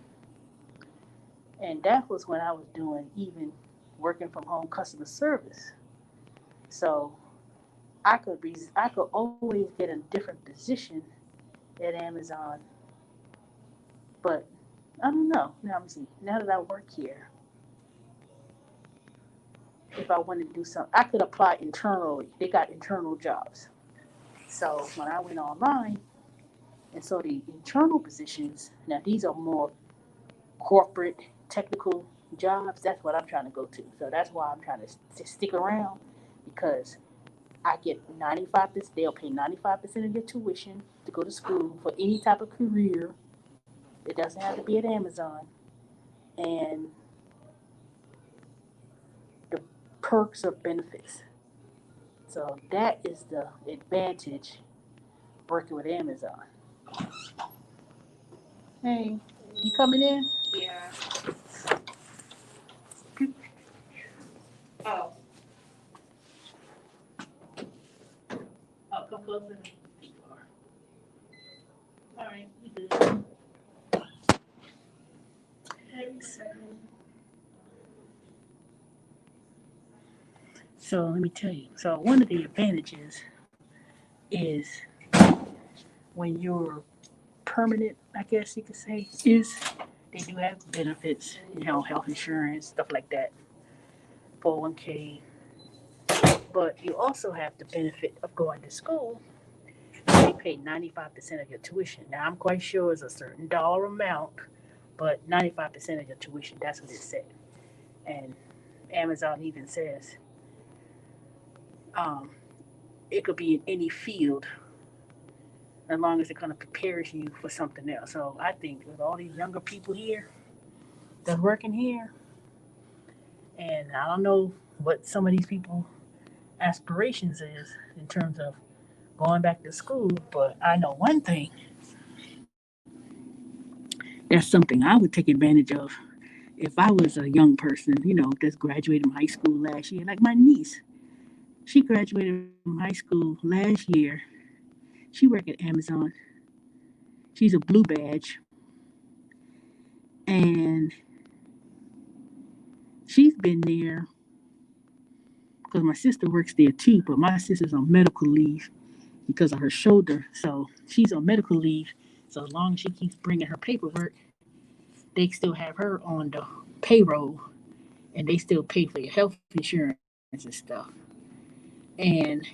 And that was when I was doing even working from home customer service. So I could always get a different position at Amazon, but I don't know. Now let me see. Now that I work here, if I wanted to do something, I could apply internally. They got internal jobs. So when I went online and saw the internal positions, now these are more corporate technical jobs. That's what I'm trying to go to. So that's why I'm trying to stick around, because I get 95%. They'll pay 95% of your tuition to go to school for any type of career. It doesn't have to be at Amazon, and the perks of benefits. So that is the advantage working with Amazon. Hey, you coming in? Yeah. Oh. Oh, come closer. All right, you good. So let me tell you. So one of the advantages is when you're permanent, I guess you could say, is they do have benefits, health insurance, stuff like that, 401k. But you also have the benefit of going to school. They pay 95% of your tuition. Now I'm quite sure it's a certain dollar amount, but 95% of your tuition, that's what it said. And Amazon even says um, it could be in any field as long as it kind of prepares you for something else. So I think with all these younger people here that's working here, and I don't know what some of these people aspirations is in terms of going back to school, but I know one thing. That's something I would take advantage of if I was a young person, just graduated from high school last year. Like my niece, she graduated from high school last year. She worked at Amazon. She's a blue badge, and she's been there because my sister works there too. But my sister's on medical leave because of her shoulder, so she's on medical leave. So as long as she keeps bringing her paperwork, they still have her on the payroll, and they still pay for your health insurance and stuff. And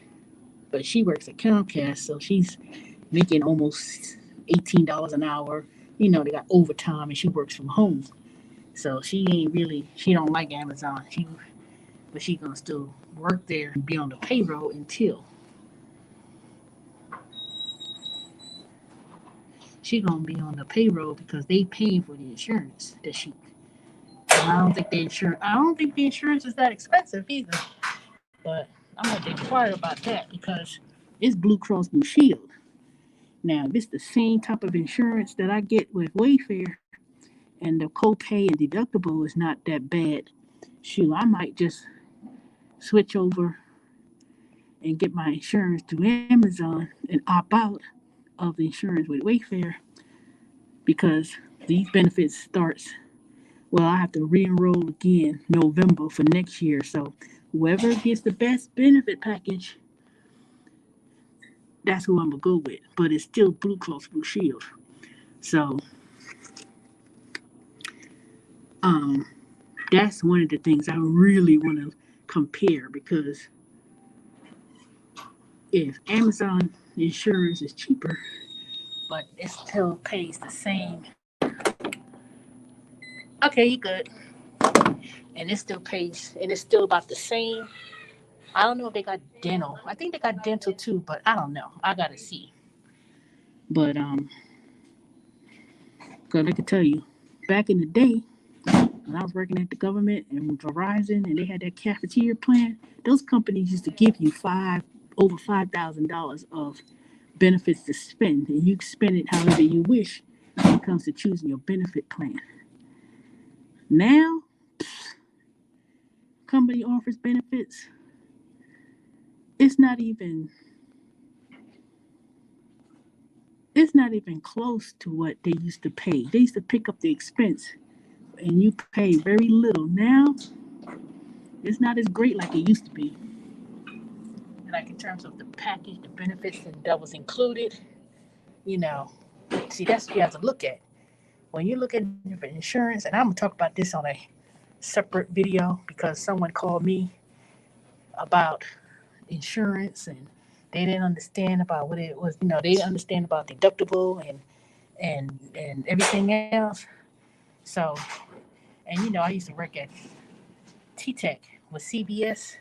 but she works at Comcast, so she's making almost $18 an hour. They got overtime, and she works from home, so she don't like Amazon. But she gonna still work there and be on the payroll until she gonna be on the payroll because they paying for the insurance that she. And I don't think the insurance is that expensive either. But I'm gonna inquire about that because it's Blue Cross Blue Shield. Now, if it's the same type of insurance that I get with Wayfair and the copay and deductible is not that bad, shoot, I might just switch over and get my insurance through Amazon and opt out of the insurance with Wayfair because these benefits starts. Well, I have to re-enroll again November for next year. So whoever gets the best benefit package, that's who I'm gonna go with. But it's still Blue Cross Blue Shield. So um, that's one of the things I really want to compare because if Amazon insurance is cheaper, but it still pays the same. Okay, you good. And it still pays, and it's still about the same. I don't know if they got dental. I think they got dental too, but I don't know. I gotta see. But cause I can tell you, back in the day, when I was working at the government and Verizon, and they had that cafeteria plan, those companies used to give you over $5,000 of benefits to spend, and you can spend it however you wish when it comes to choosing your benefit plan. Now, company offers benefits. It's not even it's not even close to what they used to pay. They used to pick up the expense and you pay very little. Now it's not as great like it used to be. Like in terms of the package, the benefits and that was included, you know. See, that's what you have to look at. When you look at for insurance, and I'm gonna talk about this on a separate video because someone called me about insurance and they didn't understand about what it was. They didn't understand about deductible and everything else. So, and I used to work at T Tech with CBS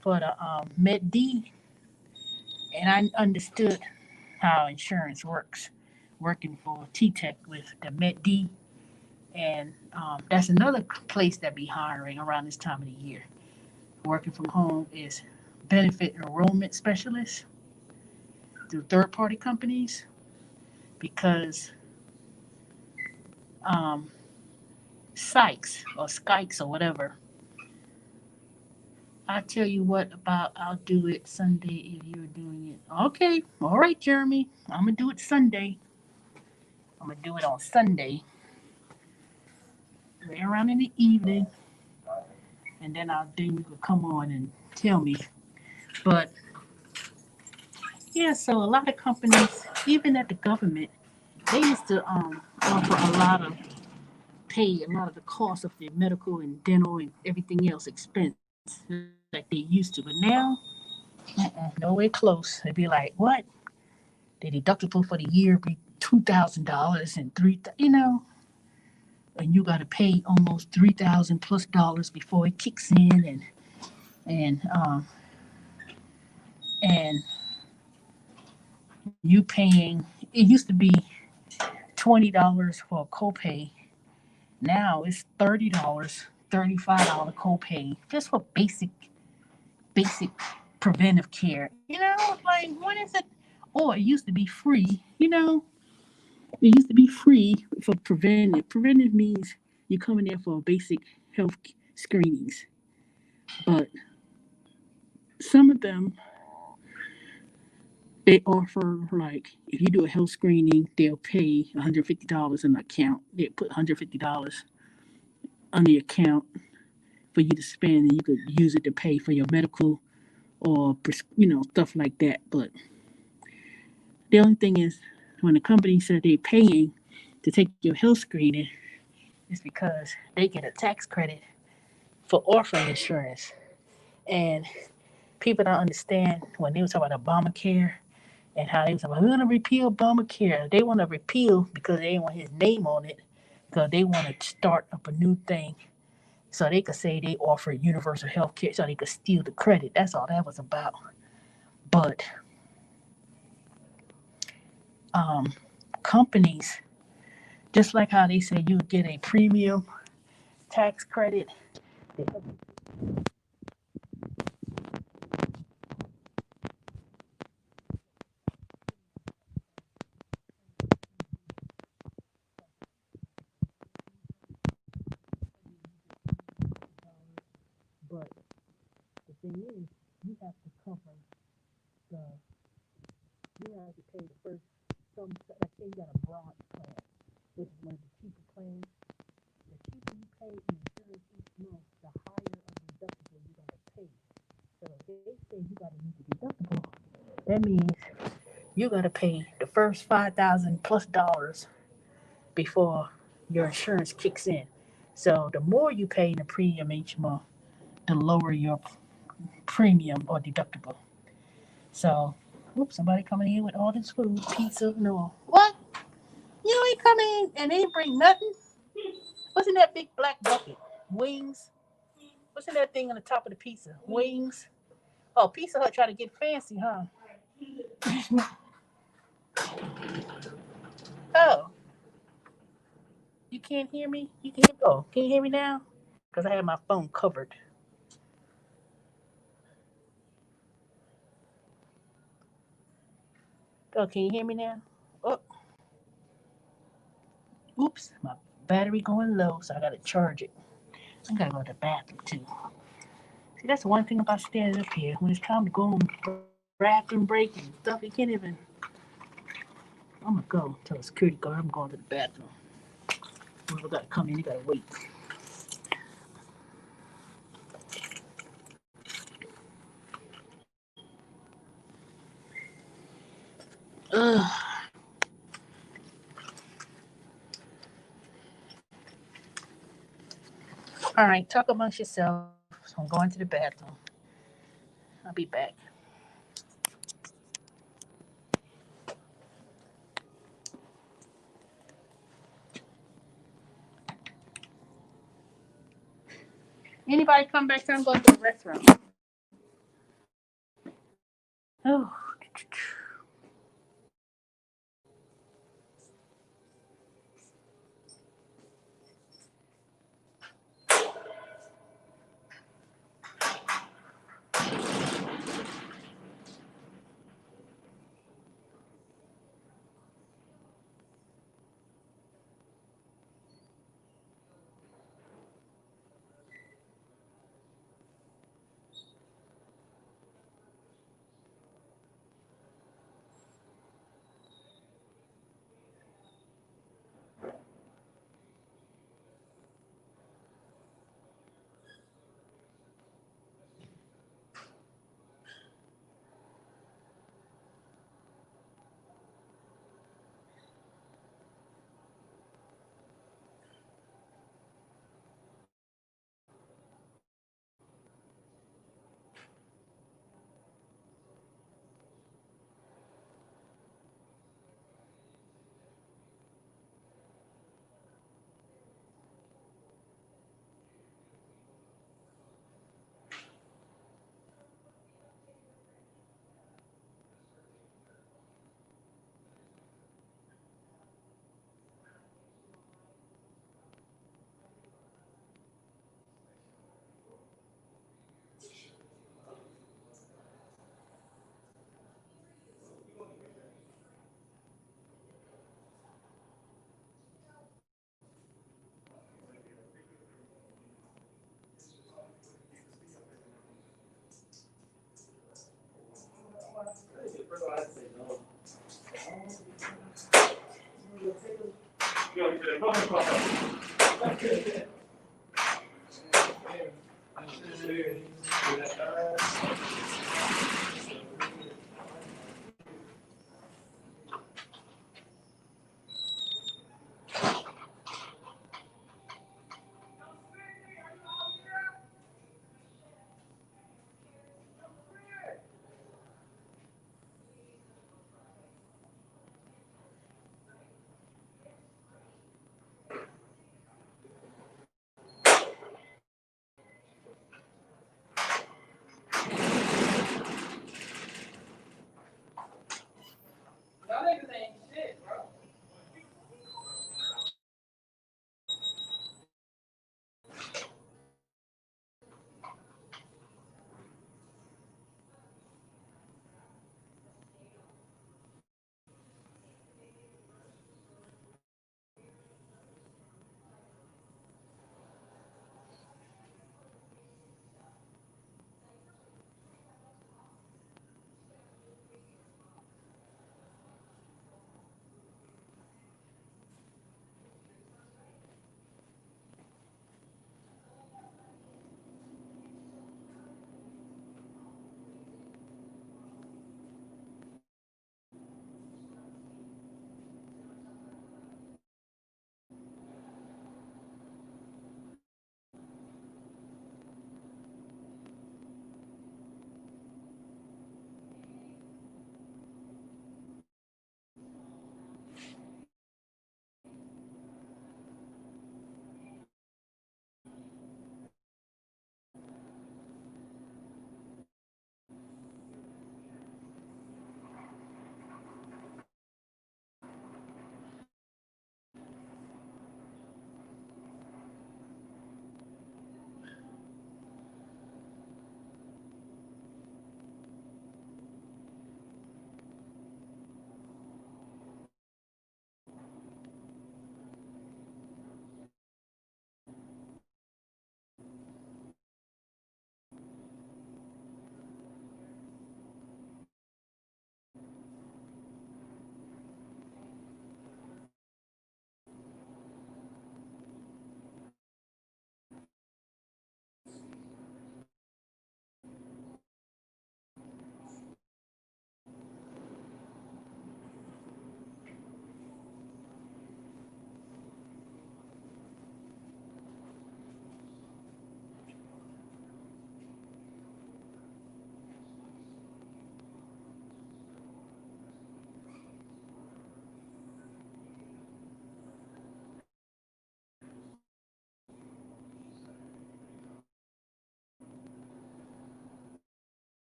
for the Med D, and I understood how insurance works working for T Tech with the Med D. And that's another place that be hiring around this time of the year. Working from home is benefit enrollment specialists through third-party companies because um, Sykes or Skikes or whatever. I tell you what about I'll do it Sunday if you're doing it. Okay, all right, Jeremy. I'm gonna do it Sunday. I'm gonna do it on Sunday, right around in the evening, and then you can come on and tell me. But yeah, so a lot of companies, even at the government, they used to offer a lot of pay a lot of the cost of their medical and dental and everything else expense like they used to. But now, nowhere close. They'd be like, what? The deductible for the year be $2,000 and and you got to pay almost $3,000 plus dollars before it kicks in, and um and you paying. It used to be $20 for a copay. Now it's $30, $35 copay just for basic preventive care. Like what is it? Or it used to be free. It used to be free for preventive. Preventive means you come in there for basic health screenings. But some of them they offer like if you do a health screening, they'll pay $150 in the account. They put $150 on the account for you to spend, and you could use it to pay for your medical or stuff like that. But the only thing is, when the company said they're paying to take your health screening, it's because they get a tax credit for orphan insurance. And people don't understand when they were talking about Obamacare and how they was like, we're going to repeal Obamacare. They want to repeal because they want his name on it, because they want to start up a new thing so they could say they offer universal health care so they could steal the credit. That's all that was about. But um, companies, just like how they say you get a premium tax credit, but the thing is, you have to cover the, you have to pay the first, like say you got a bronze plan, which is one of the cheaper plans. The cheaper you pay in insurance each month, the higher of the deductible you got to pay. So if they say you got to meet the deductible, that means you got to pay the first 5,000 plus dollars before your insurance kicks in. So the more you pay in the premium each month, the lower your premium or deductible. So, whoops, somebody coming in with all this food, pizza, no. What? You ain't coming in and they ain't bring nothing? What's in that big black bucket? Wings? What's in that thing on the top of the pizza? Wings? Oh, Pizza Hut trying to get fancy, huh? Oh, you can't hear me? You can hear, oh, can you hear me now? Because I have my phone covered. Oh, can you hear me now? Oh, oops, my battery going low, so I gotta charge it. I gotta go to the bathroom too. See, that's one thing about standing up here. When it's time to go on bathroom break and stuff, you can't even. I'm gonna go tell the security guard I'm going to the bathroom. Whoever gotta come in, you gotta wait. Ugh. All right, talk amongst yourselves. I'm going to the bathroom. I'll be back. Anybody come back here? I'm going to the restroom. Oh. Y'all niggas ain't shit, bro.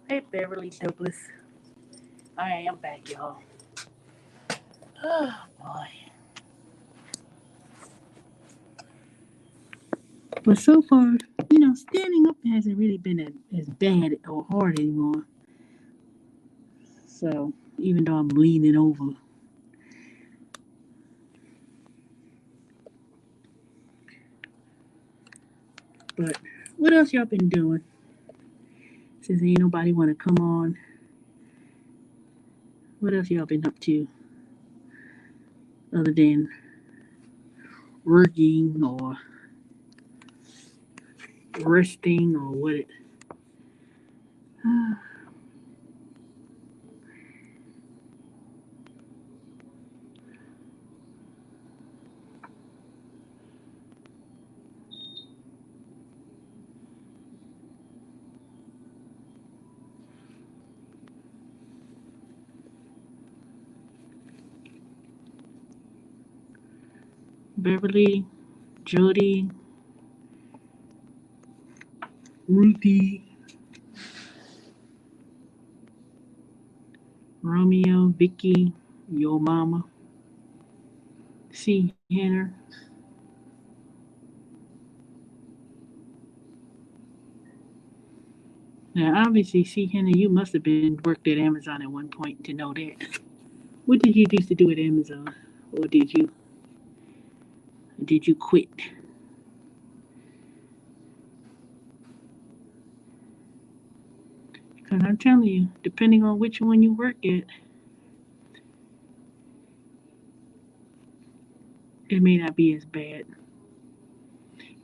Hey, Beverly Douglas. All right, I'm back, y'all. Oh, boy. But so far, standing up hasn't really been as bad or hard anymore. So, even though I'm leaning over. But what else y'all been doing? Since ain't nobody want to come on, what else y'all been up to? Other than working or resting or what? Beverly, Jody, Ruthie, Romeo, Vicky, Yo Mama, C. Henner. Now, obviously, C. Henner, you must have been worked at Amazon at one point to know that. What did you used to do at Amazon, or did you quit? Because I'm telling you, depending on which one you work at, it may not be as bad.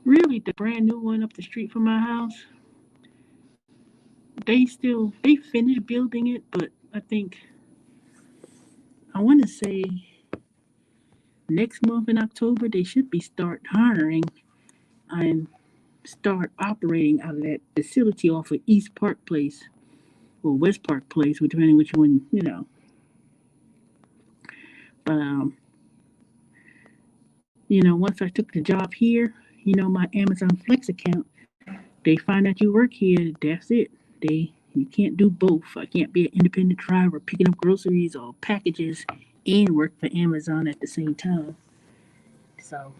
Really, the brand new one up the street from my house, they finished building it, but I think I want to say next month in October they should be start hiring and start operating out of that facility off of East Park Place or West Park Place, depending which one, But once I took the job here, my Amazon Flex account, they find out you work here, that's it. You can't do both. I can't be an independent driver picking up groceries or packages and work for Amazon at the same time. So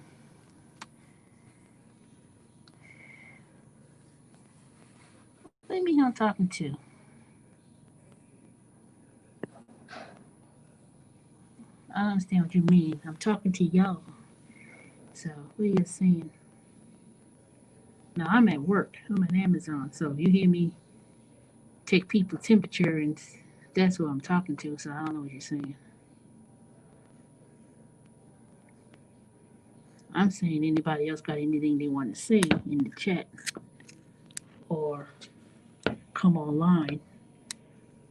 let me know who I'm talking to. I don't understand what you mean. I'm talking to y'all. So what are you saying? No, I'm at work. I'm at Amazon. So you hear me take people's temperature and that's who I'm talking to. So I don't know what you're saying. I'm saying anybody else got anything they want to say in the chat or come online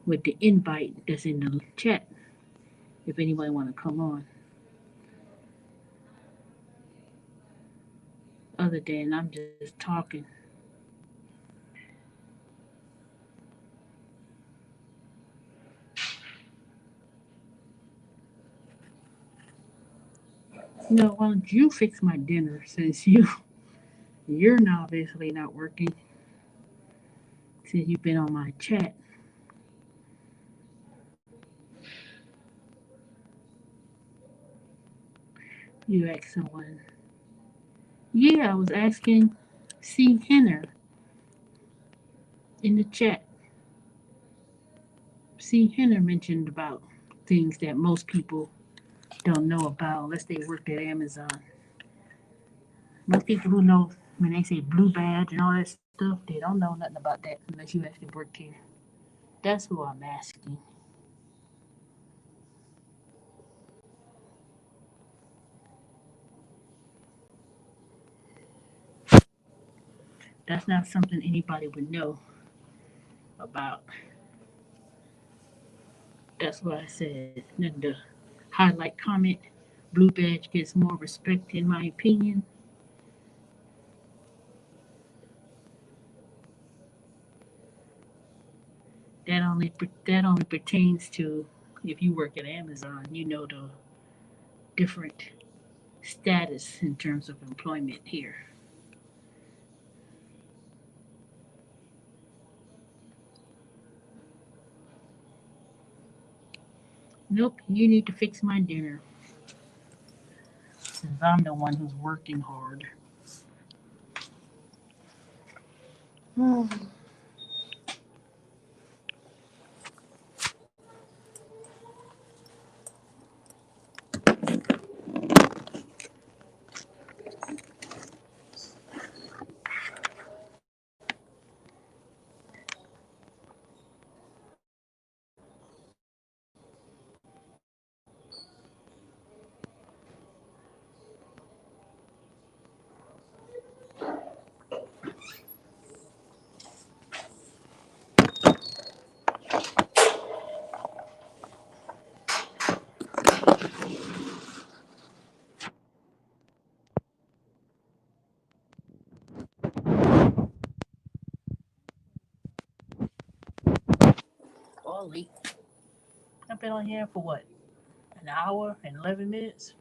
with the invite that's in the chat if anybody want to come on. Other than I'm just talking. No, why don't you fix my dinner since you're now obviously not working since you've been on my chat. You asked someone. Yeah, I was asking C. Henner in the chat. C. Henner mentioned about things that most people don't know about unless they worked at Amazon. Most people who know when they say blue badge and all that stuff, they don't know nothing about that unless you actually worked here. That's who I'm asking. That's not something anybody would know about. That's why I said nothing to highlight comment. Blue badge gets more respect in my opinion. That only pertains to if you work at Amazon, you know the different status in terms of employment here. Nope, you need to fix my dinner since I'm the one who's working hard. Holy, I've been on here for what? An hour and 11 minutes?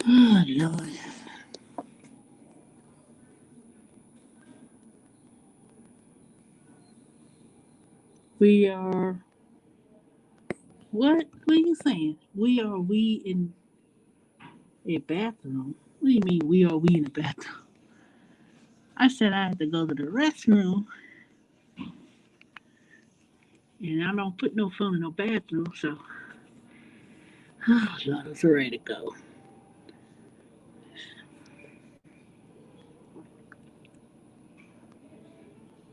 Oh, Lord. We are what? What are you saying? We in a bathroom. What do you mean we in a bathroom? I said I had to go to the restroom and I don't put no phone in no bathroom, so oh Lord, it's ready to go.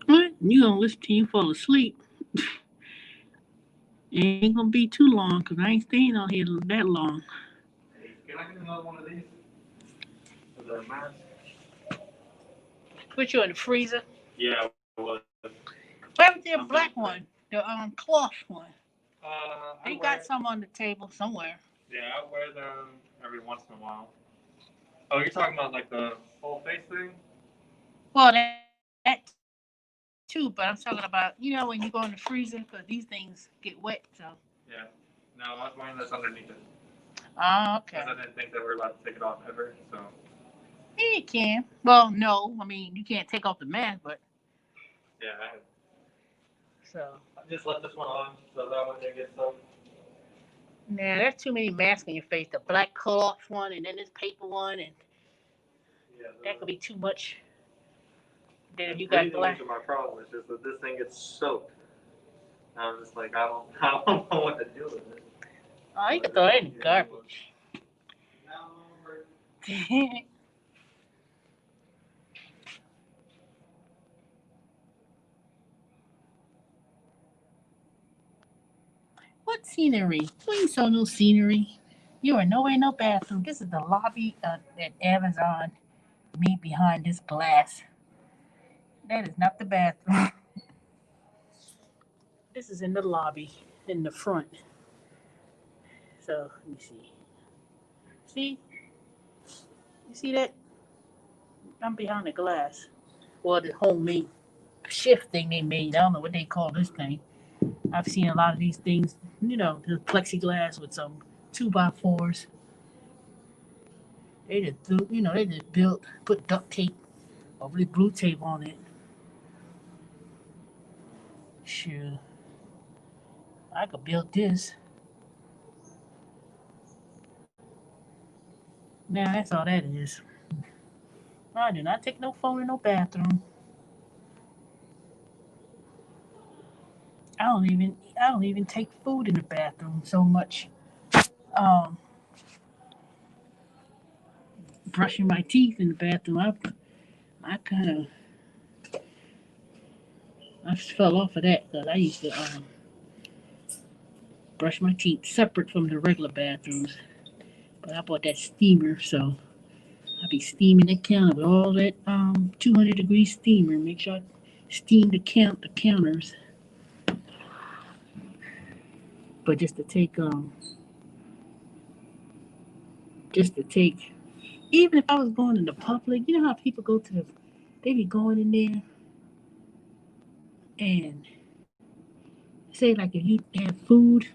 What? You gonna listen to you fall asleep? It ain't gonna be too long because I ain't staying out here that long. Hey, can I get another one of these? Is that mine? Put you in the freezer. Yeah, it was. Where was your black one? The cloth one. I They wear, got some on the table somewhere. yeah, I wear them every once in a while. Oh, you're talking about like the full face thing? Well, that too, but I'm talking about when you go in the freezer because these things get wet. So. Yeah. No, I was wearing this underneath it. Oh, okay. Because I didn't think they were allowed to take it off ever, so. Yeah, you can. Well, no, I mean you can't take off the mask, but Yeah, so. I just left this one on so that when they get some. Nah, there's too many masks on your face. The black cloth one, and then this paper one, and Yeah, that could be too much. Then if you got breathing black. isn't my problem. It's just that this thing gets soaked. I'm just like, I don't know what to do with it. Oh, you can throw it in the garbage. What scenery? We ain't saw no scenery. You are nowhere, no bathroom. This is the lobby at Amazon. Me behind this glass. That is not the bathroom. This is in the lobby, in the front. So let me see. See? You see that? I'm behind the glass. Well, the homemade shift thing they made. I don't know what they call this thing. I've seen a lot of these things. The plexiglass with some 2x4s. They just they just built, put duct tape or blue tape on it. Sure, I could build this. Now that's all that is. I do not take no phone in no bathroom. I don't even take food in the bathroom so much. Um, Brushing my teeth in the bathroom. I kind of I fell off of that because I used to brush my teeth separate from the regular bathrooms. But I bought that steamer, so I be steaming the counter with all that 200-degree steamer. Make sure I steam the counters. But just to take even if I was going in the public, you know how people go to they be going in there and say like if you have food,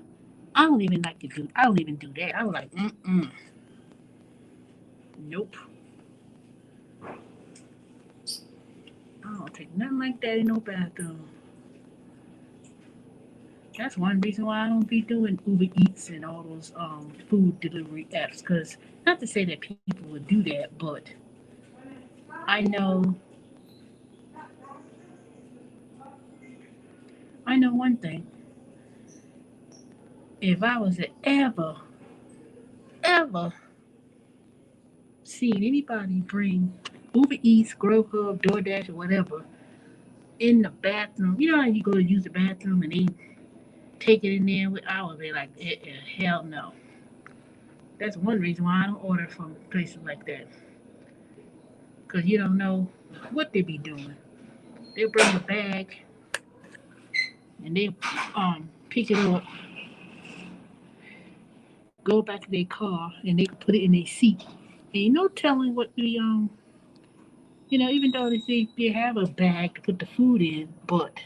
I don't even do that. I was like, nope. I don't take nothing like that in no bathroom. That's one reason why I don't be doing Uber Eats and all those food delivery apps. Cause not to say that people would do that, but I know I know one thing. If I was to ever seen anybody bring Uber Eats, Grubhub, DoorDash, or whatever in the bathroom, you know how you go to use the bathroom and they take it in there, I would be like, hell no. That's one reason why I don't order from places like that. Cause you don't know what they be doing. They bring a bag and they pick it up, go back to their car, and they put it in their seat. Ain't no telling what the even though they have a bag to put the food in, but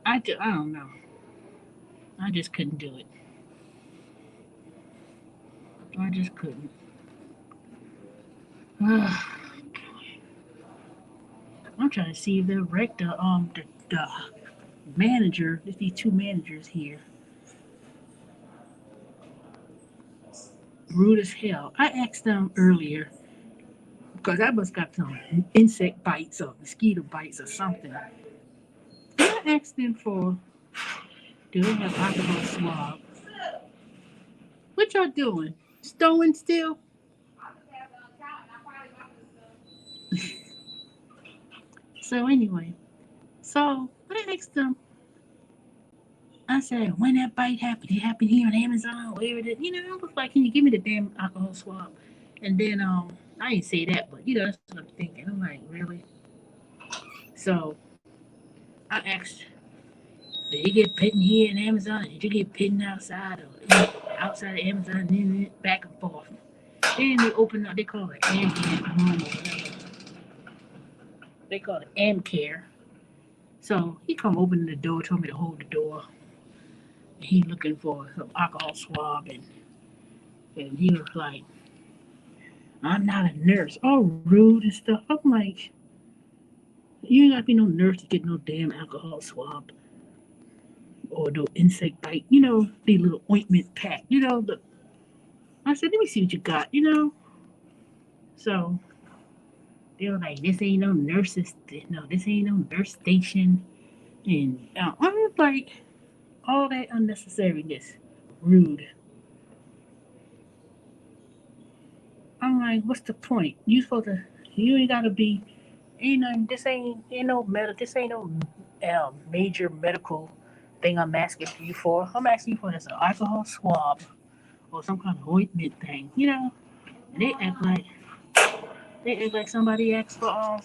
I don't know. I just couldn't do it. I just couldn't. I'm trying to see if they wrecked the the manager, there's these two managers here, rude as hell. I asked them earlier because I must got some insect bites or mosquito bites or something. I asked them for, do they have alcohol swab? What y'all doing? Stowing still? So anyway, so I asked them. I said, when that bite happened, it happened here on Amazon, where it is. You know, I was like, can you give me the damn alcohol swab? And then I didn't say that, but that's what I'm thinking. I'm like, really? So I asked, did you get bitten here in Amazon? Did you get bitten outside or outside of Amazon? And then back and forth. Then they open up, they call it ambient room or whatever. They call it Amcare. So he come open the door, told me to hold the door. And he looking for some alcohol swab and he was like, I'm not a nurse. All rude and stuff. I'm like, you ain't gotta be no nurse to get no damn alcohol swab or no insect bite. The little ointment pack. I said, let me see what you got. So they were like, this ain't no nurses. No, this ain't no nurse station. And I was like, all that unnecessariness, rude. I'm like, what's the point? You ain't gotta be, this ain't no major medical thing I'm asking you for. I'm asking you for this alcohol swab or some kind of ointment thing, And they act like somebody asked for hold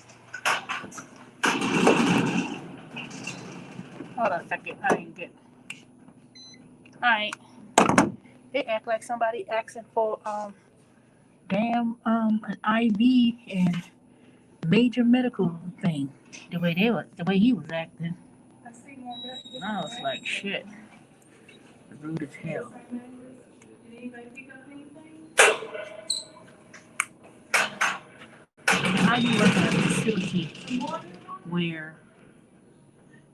on a second, I didn't get. Alright, they act like somebody asking for damn an IV and major medical thing. The way he was acting, I was like, shit, rude as hell. How do you work at a facility where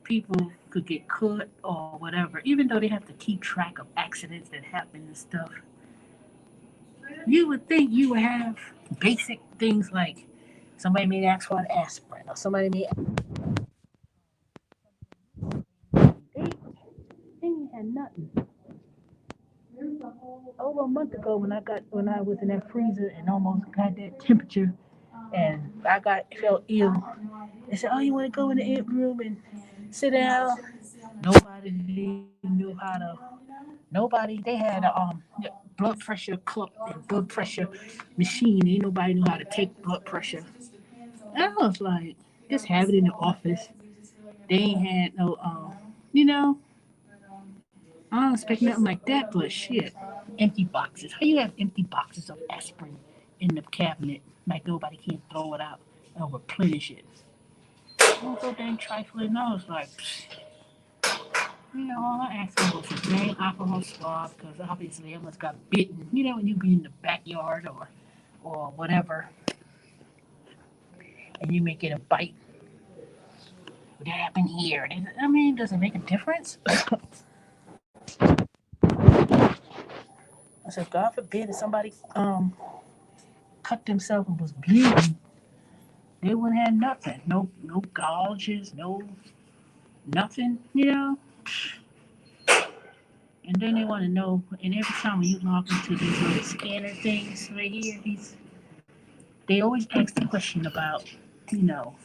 people could get cut or whatever, even though they have to keep track of accidents that happen and stuff? You would think you would have basic things like somebody may ask for an aspirin or somebody may. They ain't had nothing. Over a month ago, when I was in that freezer and almost got that temperature, and I felt ill, they said, "Oh, you want to go in the amp room and sit down?" Nobody knew how to. Nobody. They had a blood pressure cup and blood pressure machine. Ain't nobody knew how to take blood pressure. And I was like, just have it in the office. They ain't had no, you know. I don't expect nothing like that, but shit. Empty boxes. How you have empty boxes of aspirin in the cabinet like nobody can throw it out and replenish it? It was so dang trifling. I was like, all I asked for was a dang alcohol swab because obviously I must got bitten. When you be in the backyard or whatever, and you may get a bite. That happened here. Does it make a difference? I said, God forbid if somebody cut themselves and was bleeding, they wouldn't have nothing. No gouges, no nothing. And then they want to know, and every time when you log into these little scanner things right here, they always ask the question about, you know,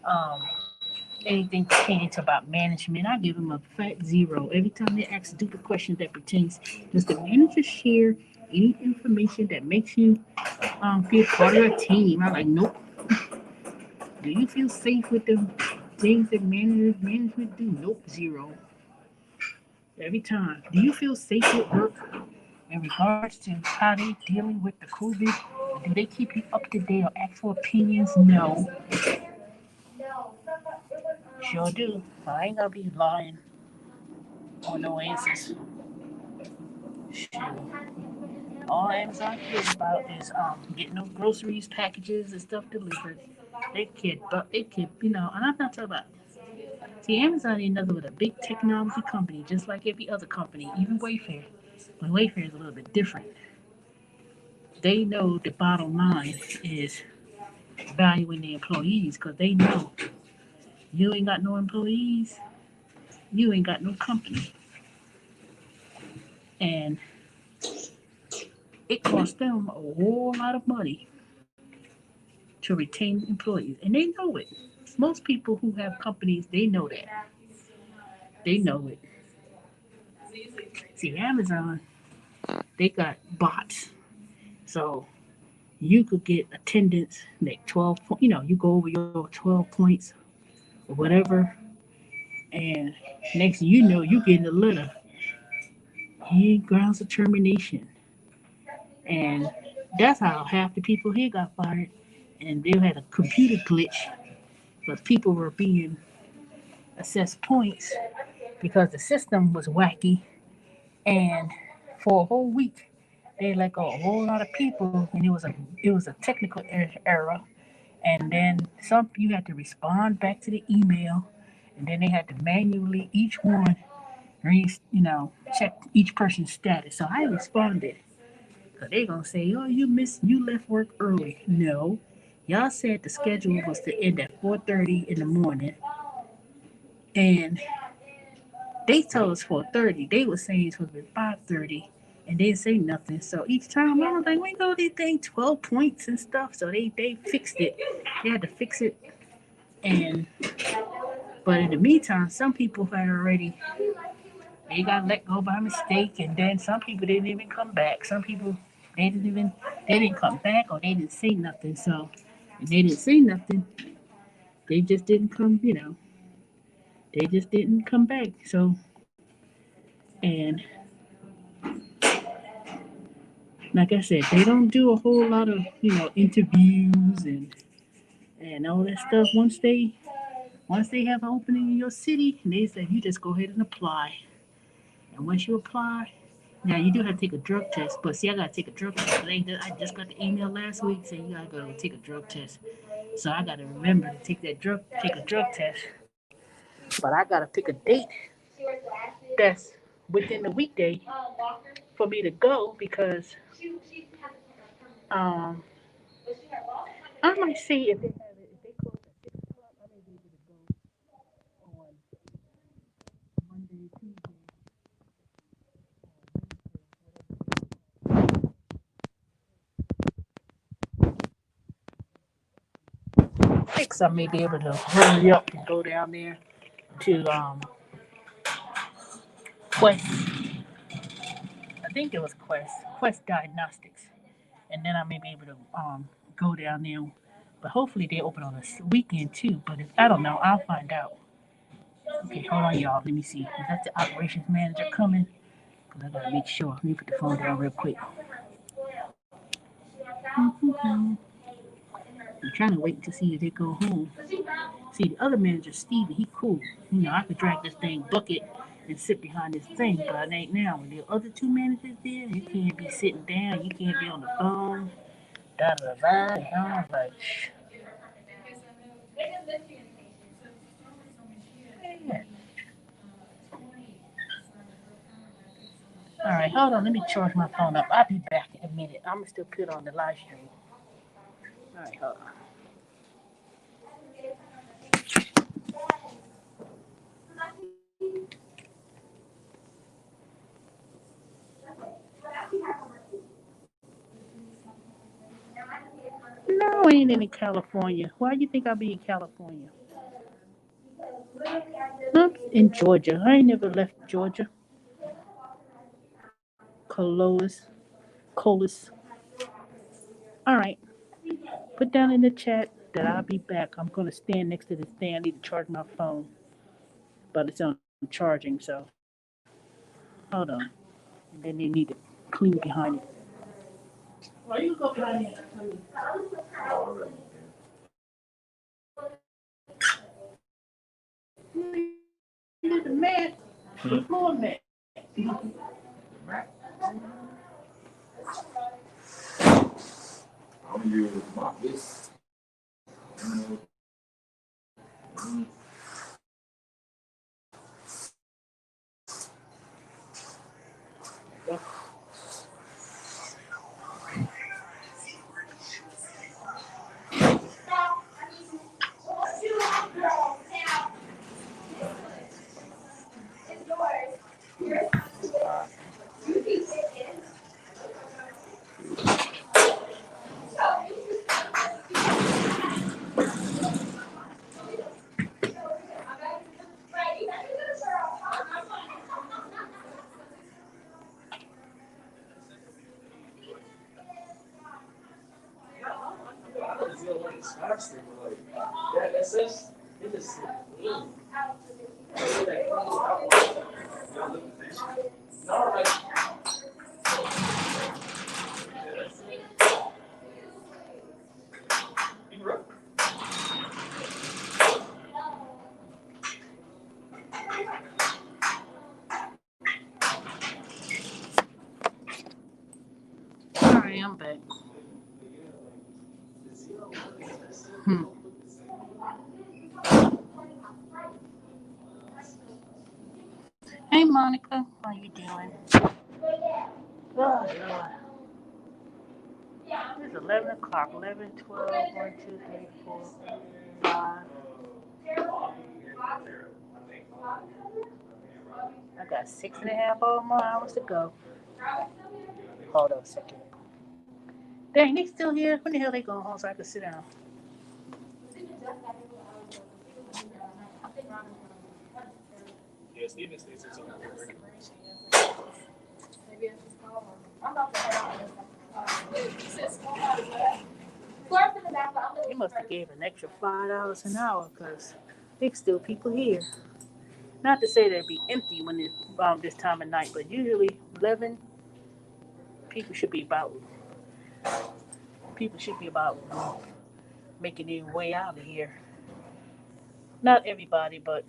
um, anything pertaining to about management. I give them a fat zero. Every time they ask stupid questions that pertains, does the manager share any information that makes you feel part of a team? I'm like, nope. Do you feel safe with the things that management do? Nope, zero. Every time. Do you feel safe at work in regards to how they dealing with the COVID? Do they keep you up to date or ask for opinions? No. Sure do. I ain't gonna be lying on no answers. Shoot. All Amazon cares about is getting those groceries, packages, and stuff delivered. They could, you know, and I'm not talking about. See, Amazon is nothing but a big technology company, just like every other company, even Wayfair. But Wayfair is a little bit different. They know the bottom line is valuing the employees because they know you ain't got no employees, you ain't got no company. And it costs them a whole lot of money to retain employees. And they know it. Most people who have companies, they know that. They know it. See, Amazon, they got bots. So you could get attendance like 12 points. You know, you go over your 12 points or whatever. And next thing you know, you getting a letter. He grounds of termination. And that's how half the people here got fired. And they had a computer glitch, but people were being assessed points because the system was wacky. And for a whole week, they let go a whole lot of people, and it was a technical error. And then some you had to respond back to the email, and then they had to manually each one, check each person's status. So I responded. Cause they gonna say, "Oh, you left work early." No, y'all said the schedule was to end at 4:30 in the morning, and they told us 4:30. They were saying it's supposed to be 5:30, and they didn't say nothing. So each time I was like, "We go these things 12 points and stuff." So they fixed it. They had to fix it, and but in the meantime, some people had already they got let go by mistake, and then some people didn't even come back. Some people they didn't come back or they didn't say nothing. So if they didn't say nothing, they just didn't come. They just didn't come back. So and like I said, they don't do a whole lot of interviews and all that stuff. Once they have an opening in your city, they say you just go ahead and apply. And once you apply, now you do have to take a drug test. But see, I gotta take a drug test. I just got the email last week saying you gotta go take a drug test. So I gotta remember to take a drug test. But I gotta pick a date that's within the weekday for me to go because um I might see if they close at 6 o'clock, I may be able to go on Monday, Tuesday, six. I may be able to hurry up and go down there to Quest. I think it was Quest Diagnostics, and then I may be able to go down there. But hopefully they open on a weekend too. But if I don't know, I'll find out. Okay, hold on, y'all. Let me see. Is that the operations manager coming? Cause I gotta make sure. Let me put the phone down real quick. I'm trying to wait to see if they go home. See, the other manager, Steven, he cool. I could drag this thing bucket and sit behind this thing, but it ain't now. When the other two managers there, you can't be sitting down, you can't be on the phone, da da da. And I was like, shh. Man. All right, hold on. Let me charge my phone up. I'll be back in a minute. I'm gonna still put it on the live stream. All right, hold on. No, I ain't in California. Why do you think I'll be in California? I'm in Georgia. I ain't never left Georgia. Colois. Colas. All right. Put down in the chat that I'll be back. I'm going to stand next to this thing. I need to charge my phone, but it's on charging, so hold on. And then they need to clean behind it. Well, you go behind it. You need the mat, the floor mat. I'm using my this. Sorry, I'm back. Hmm. Hey, Monica. How you doing? Oh, Lord. It's 11 o'clock. 11, 12, 1, 2, 3, 4, 5. I got 6.5 more hours to go. Hold on a second. Dang, they still here? When the hell they going home so I can sit down? They must have gave an extra $5 an hour because there's still people here. Not to say they'd be empty when it's this time of night, but usually 11 people should be about making their way out of here. Not everybody, but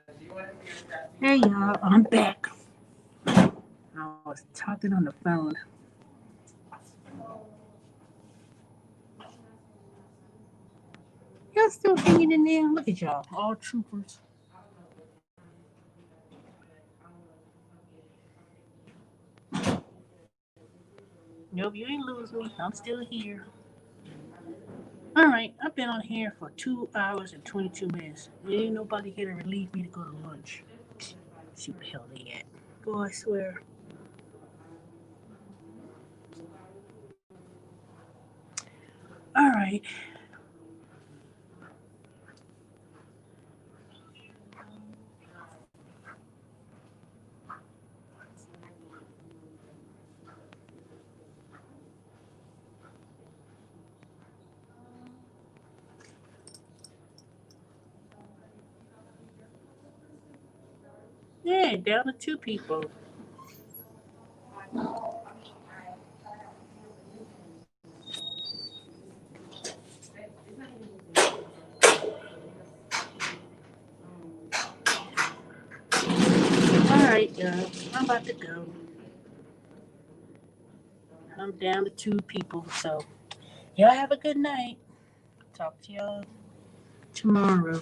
Hey y'all, I'm back. I was talking on the phone. Y'all still hanging in there? Look at y'all, all troopers. Nope, you ain't lose me. I'm still here. All right, I've been on here for 2 hours and 22 minutes. There ain't nobody here to relieve me to go to lunch. See what the hell they at. Go, I swear. All right. Yeah, down to 2 people. All right, y'all. I'm about to go. I'm down to 2 people. So, y'all have a good night. Talk to y'all tomorrow.